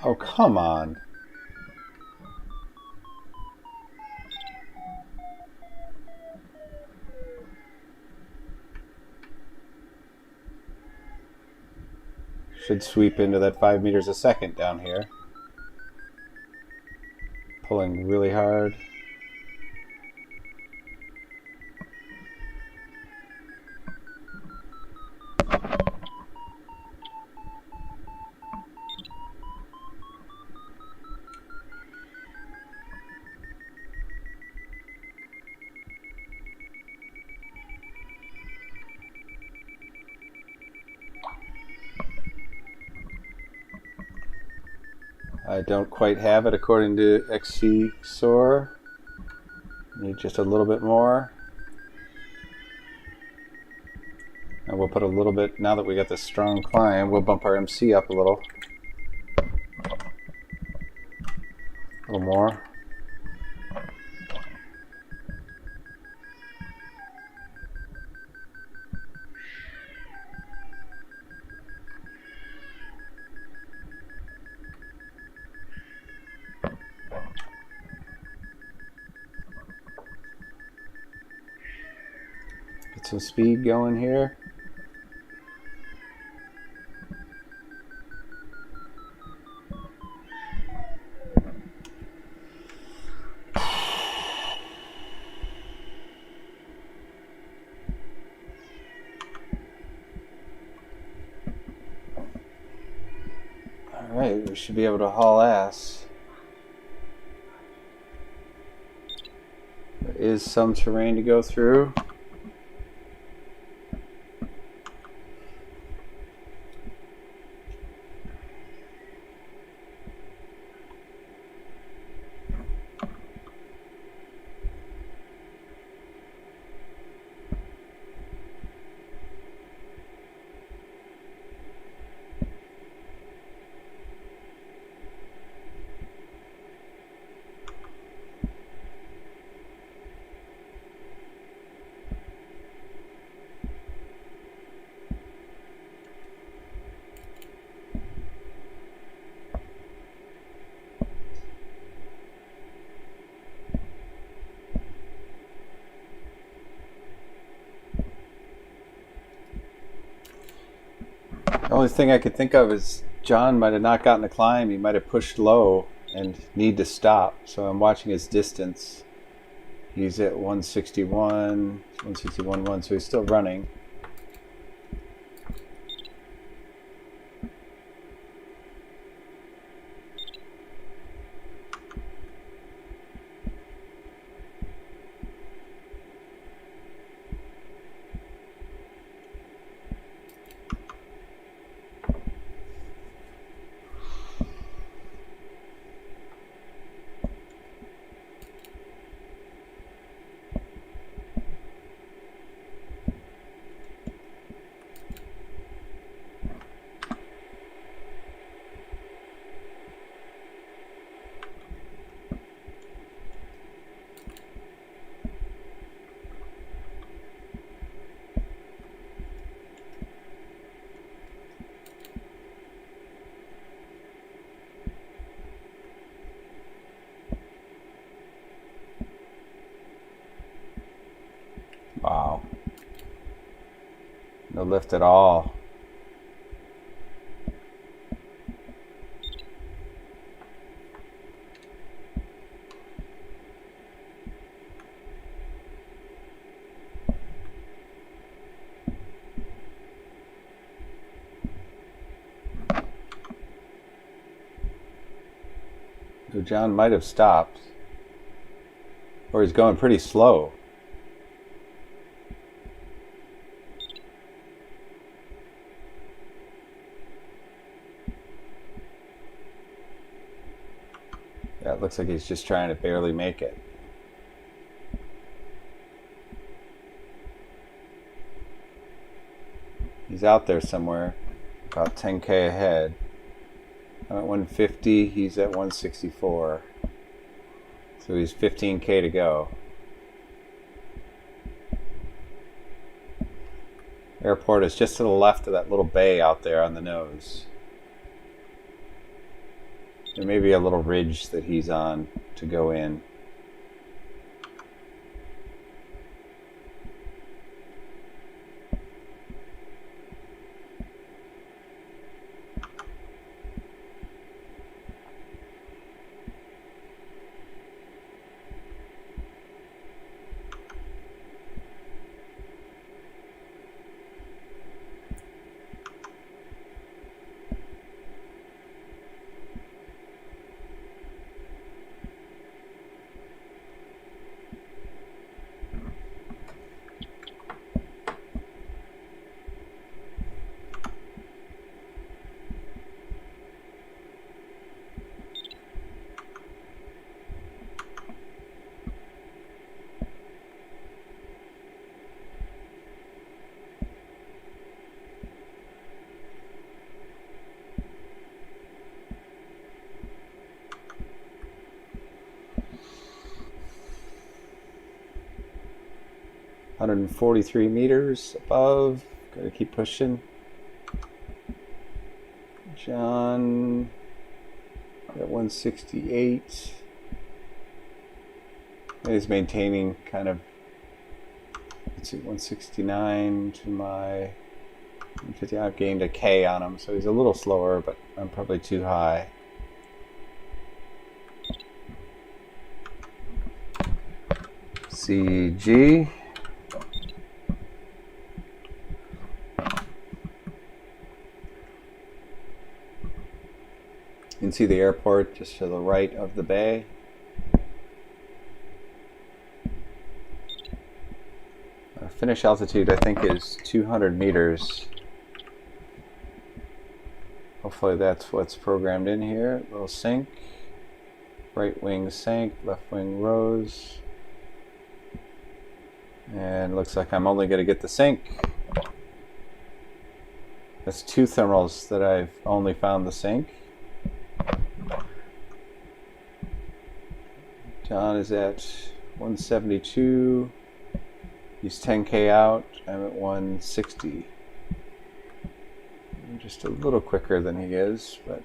Oh, come on. Should sweep into that 5 meters a second down here. Pulling really hard. I don't quite have it according to XC Soar. Need just a little bit more. And we'll put a little bit, now that we got this strong climb, we'll bump our MC up a little. A little more. Get some speed going here. Alright, we should be able to haul ass. There is some terrain to go through. The only thing I could think of is John might have not gotten the climb. He might have pushed low and need to stop. So I'm watching his distance. He's at 161, 161.1, so he's still running. Wow. No lift at all. So John might have stopped. Or he's going pretty slow. Yeah, it looks like he's just trying to barely make it. He's out there somewhere, about 10K ahead. I'm at 150, he's at 164. So he's 15K to go. Airport is just to the left of that little bay out there on the nose. There may be a little ridge that he's on to go in. 143 meters above. Gotta keep pushing. John at 168. He's maintaining kind of, let's see, 169 to my 150. I've gained a K on him, so he's a little slower, but I'm probably too high. CG. You can see the airport just to the right of the bay. Our finish altitude, I think, is 200 meters. Hopefully that's what's programmed in here. Little sink. Right wing sank, left wing rose. And looks like I'm only going to get the sink. That's 2 thermals that I've only found the sink. John is at 172. He's 10K out. I'm at 160. I'm just a little quicker than he is, but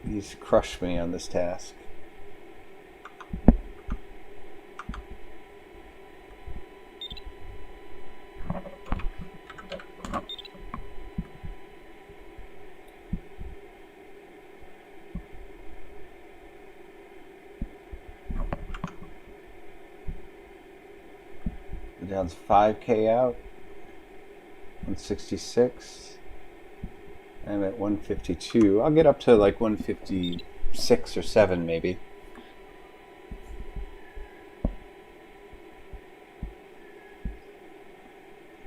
he's crushed me on this task. John's 5K out, 166. I'm at 152. I'll get up to like 156 or 7 maybe.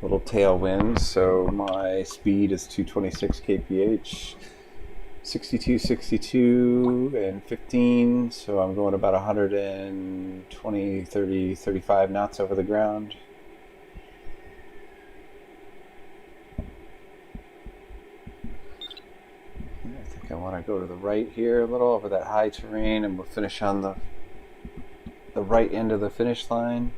Little tailwind, so my speed is 226 kph. 62, 62, and 15, so I'm going about 120, 30, 35 knots over the ground. I think I want to go to the right here a little over that high terrain, and we'll finish on the right end of the finish line.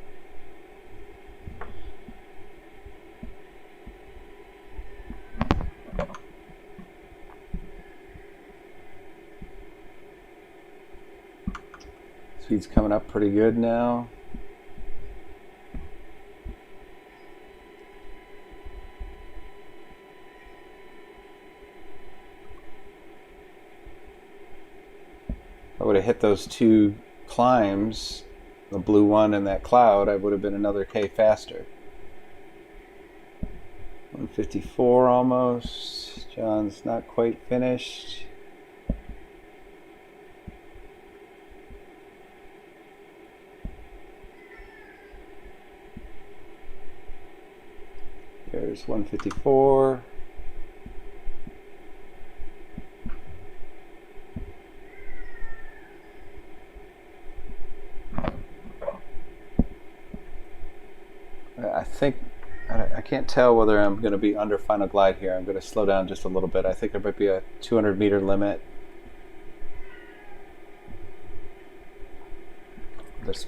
Speed's coming up pretty good now. If I would have hit those 2 climbs, the blue one and that cloud, I would have been another K faster. 154 almost. John's not quite finished. There's 154. I think, I can't tell whether I'm going to be under final glide here. I'm going to slow down just a little bit. I think there might be a 200 meter limit. Let's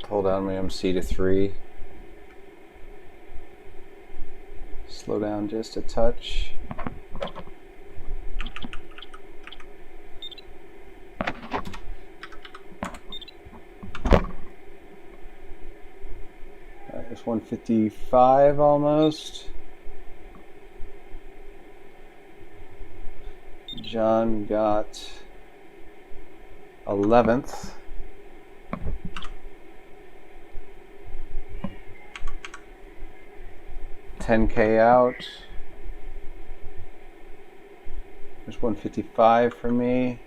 pull down my MC to 3. Slow down just a touch. There's 155 almost. John got 11th. $10K out. There's 155 for me.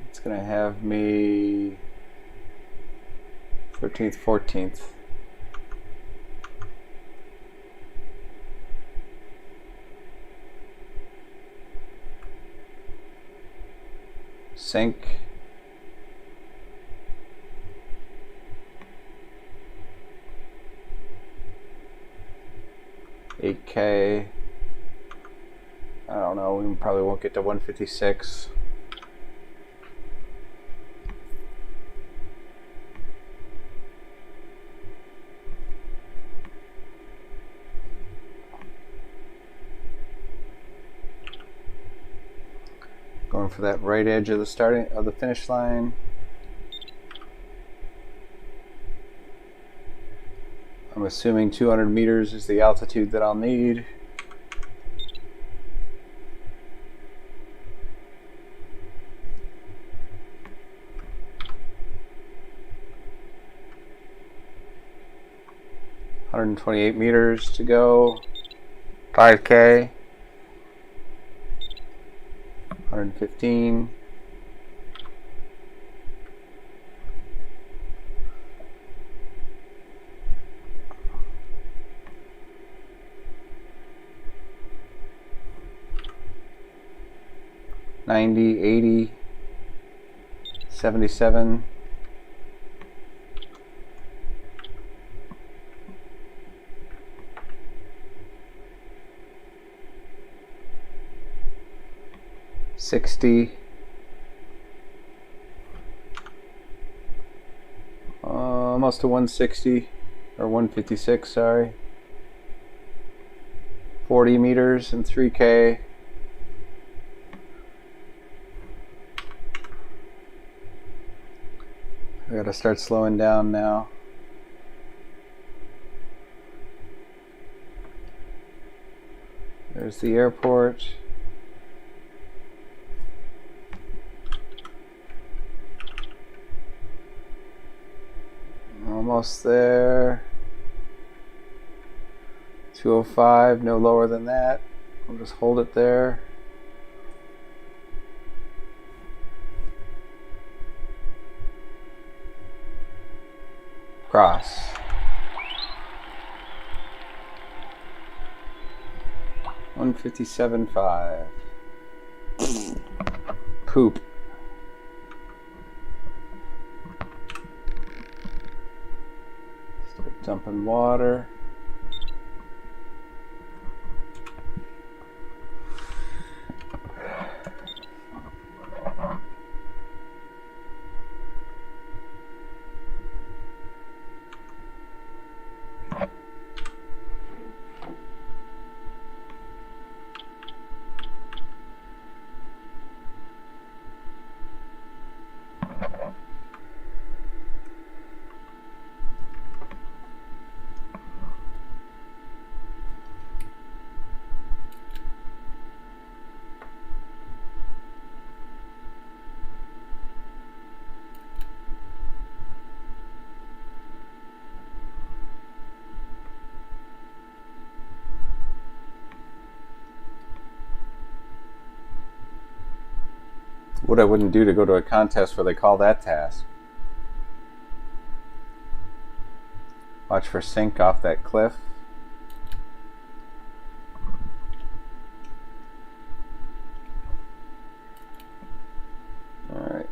It's gonna have me 13th, 14th. Sync. $8K. I don't know, we probably won't get to 156. Going for that right edge of the finish line. I'm assuming 200 meters is the altitude that I'll need. $128 to go. 5K. 115. $90, $80, $77. $60. Almost to 160 or 156, sorry. 40 meters and 3K. I gotta start slowing down now. There's the airport. Almost there. 205, no lower than that. We'll just hold it there. Cross. $157.5. Poop. Start dumping water. What I wouldn't do to go to a contest where they call that task. Watch for sink off that cliff. All right.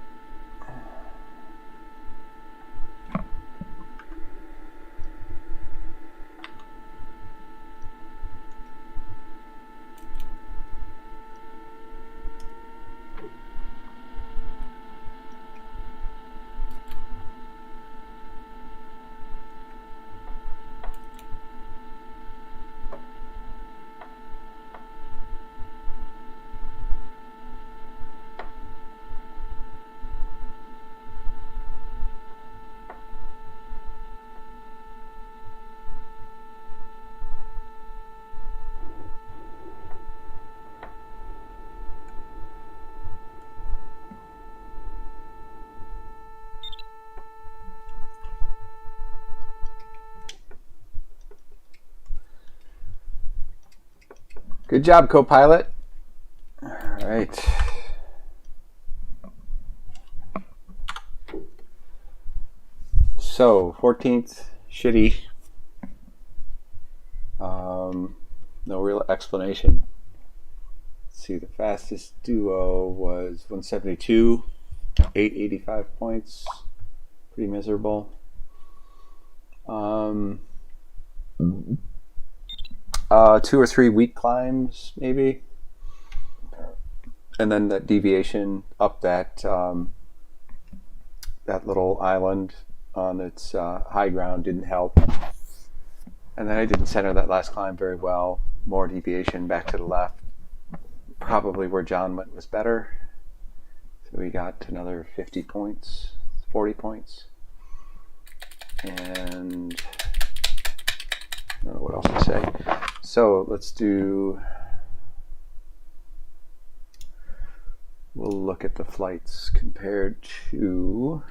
Good job, co-pilot. All right. So, 14th, shitty. No real explanation. Let's see, the fastest duo was 172, 885 points. Pretty miserable. 2 or 3 weak climbs, maybe. And then that deviation up that that little island on its high ground didn't help. And then I didn't center that last climb very well. More deviation back to the left. Probably where John went was better. So we got another 50 points, 40 points. And I don't know what else to say. So let's do, we'll look at the flights compared to,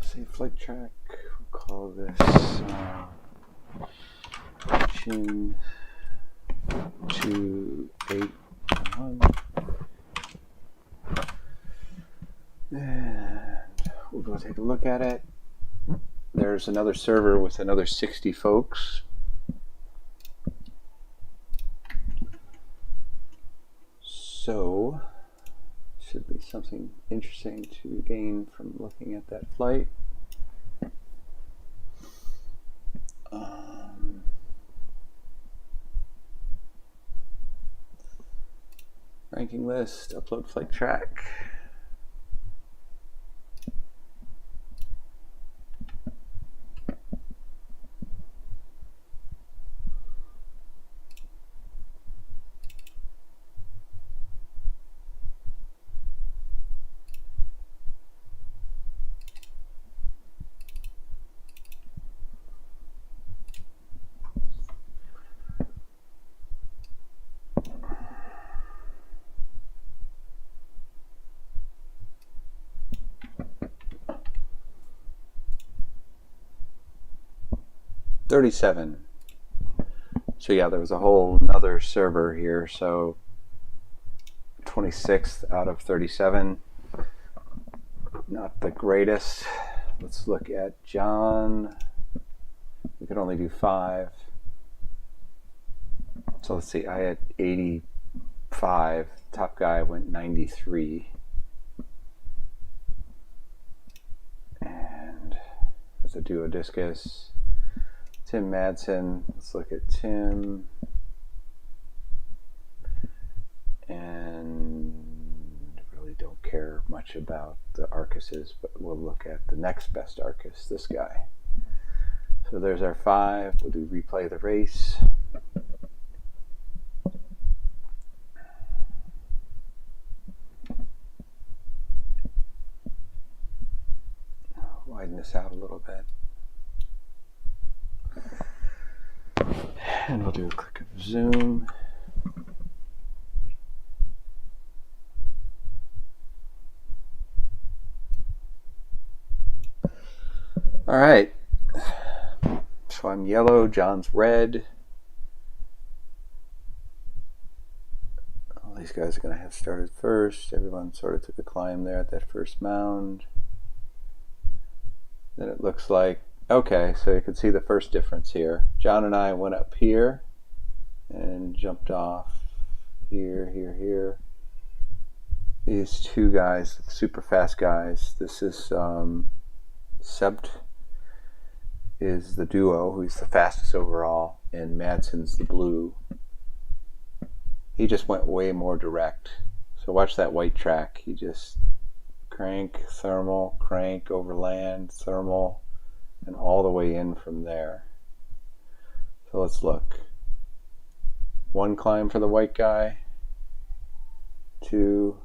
say flight track, we'll call this Tchin2 811. And we'll go take a look at it. There's another server with another 60 folks. So, should be something interesting to gain from looking at that flight. Ranking list, upload flight track. $37. So yeah, there was a whole another server here. So 26th out of 37. Not the greatest. Let's look at John. We could only do 5. So let's see, I had 85. Top guy went 93. And as a duo discus, Tim Madsen. Let's look at Tim. And really don't care much about the Arcuses, but we'll look at the next best Arcus, this guy. So there's our 5. We'll do replay the race. Widen this out a little bit. And we'll do a click of zoom. All right. So I'm yellow, John's red. All these guys are going to have started first. Everyone sort of took a climb there at that first mound. Then it looks like, okay, so you can see the first difference here. John and I went up here and jumped off here, here, here. These two guys, super fast guys. This is Sept is the duo, who's the fastest overall, and Madsen's the blue. He just went way more direct. So watch that white track. He just crank, thermal, crank, overland, thermal, and all the way in from there. So let's look. 1 climb for the white guy. 2.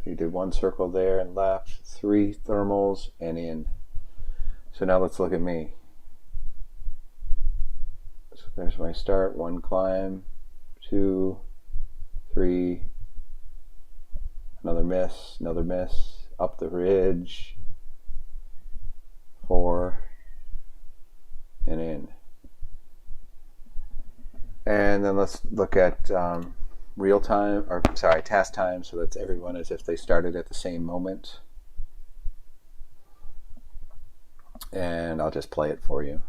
He did 1 circle there and left. 3 thermals and in. So now let's look at me. So there's my start. 1 climb. 2, 3. Another miss. Another miss. Up the ridge. 4. And in. And then let's look at real time, or sorry, task time. So that's everyone as if they started at the same moment. And I'll just play it for you.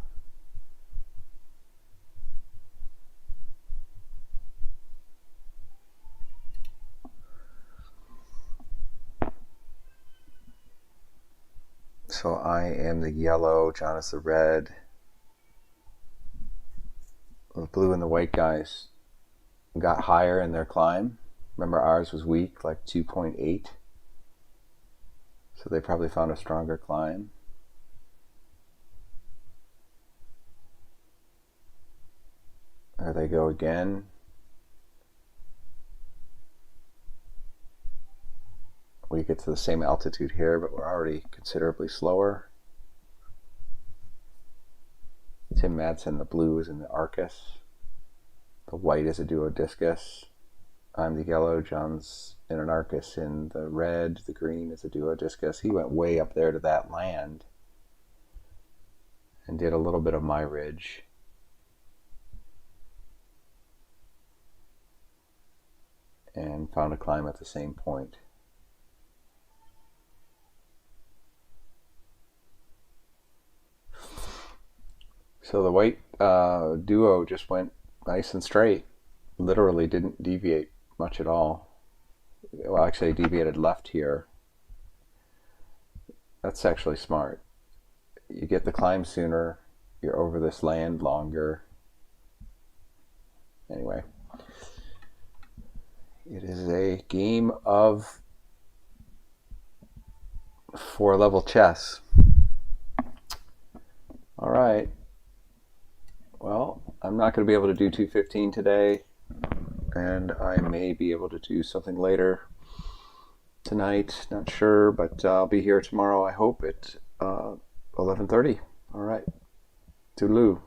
So I am the yellow, John is the red. The blue and the white guys got higher in their climb. Remember, ours was weak, like 2.8. So they probably found a stronger climb. There they go again. to get to the same altitude here, but we're already considerably slower. Tim Madsen, the blue, is in the Arcus. The white is a duodiscus. I'm the yellow. John's in an Arcus in the red. The green is a duodiscus. He went way up there to that land and did a little bit of my ridge. And found a climb at the same point. So the white duo just went nice and straight. Literally didn't deviate much at all. Well, actually deviated left here. That's actually smart. You get the climb sooner, you're over this land longer. Anyway, it is a game of 4-level chess. All right. Well, I'm not going to be able to do 215 today, and I may be able to do something later tonight. Not sure, but I'll be here tomorrow, I hope, at 11:30. All right. Toodaloo.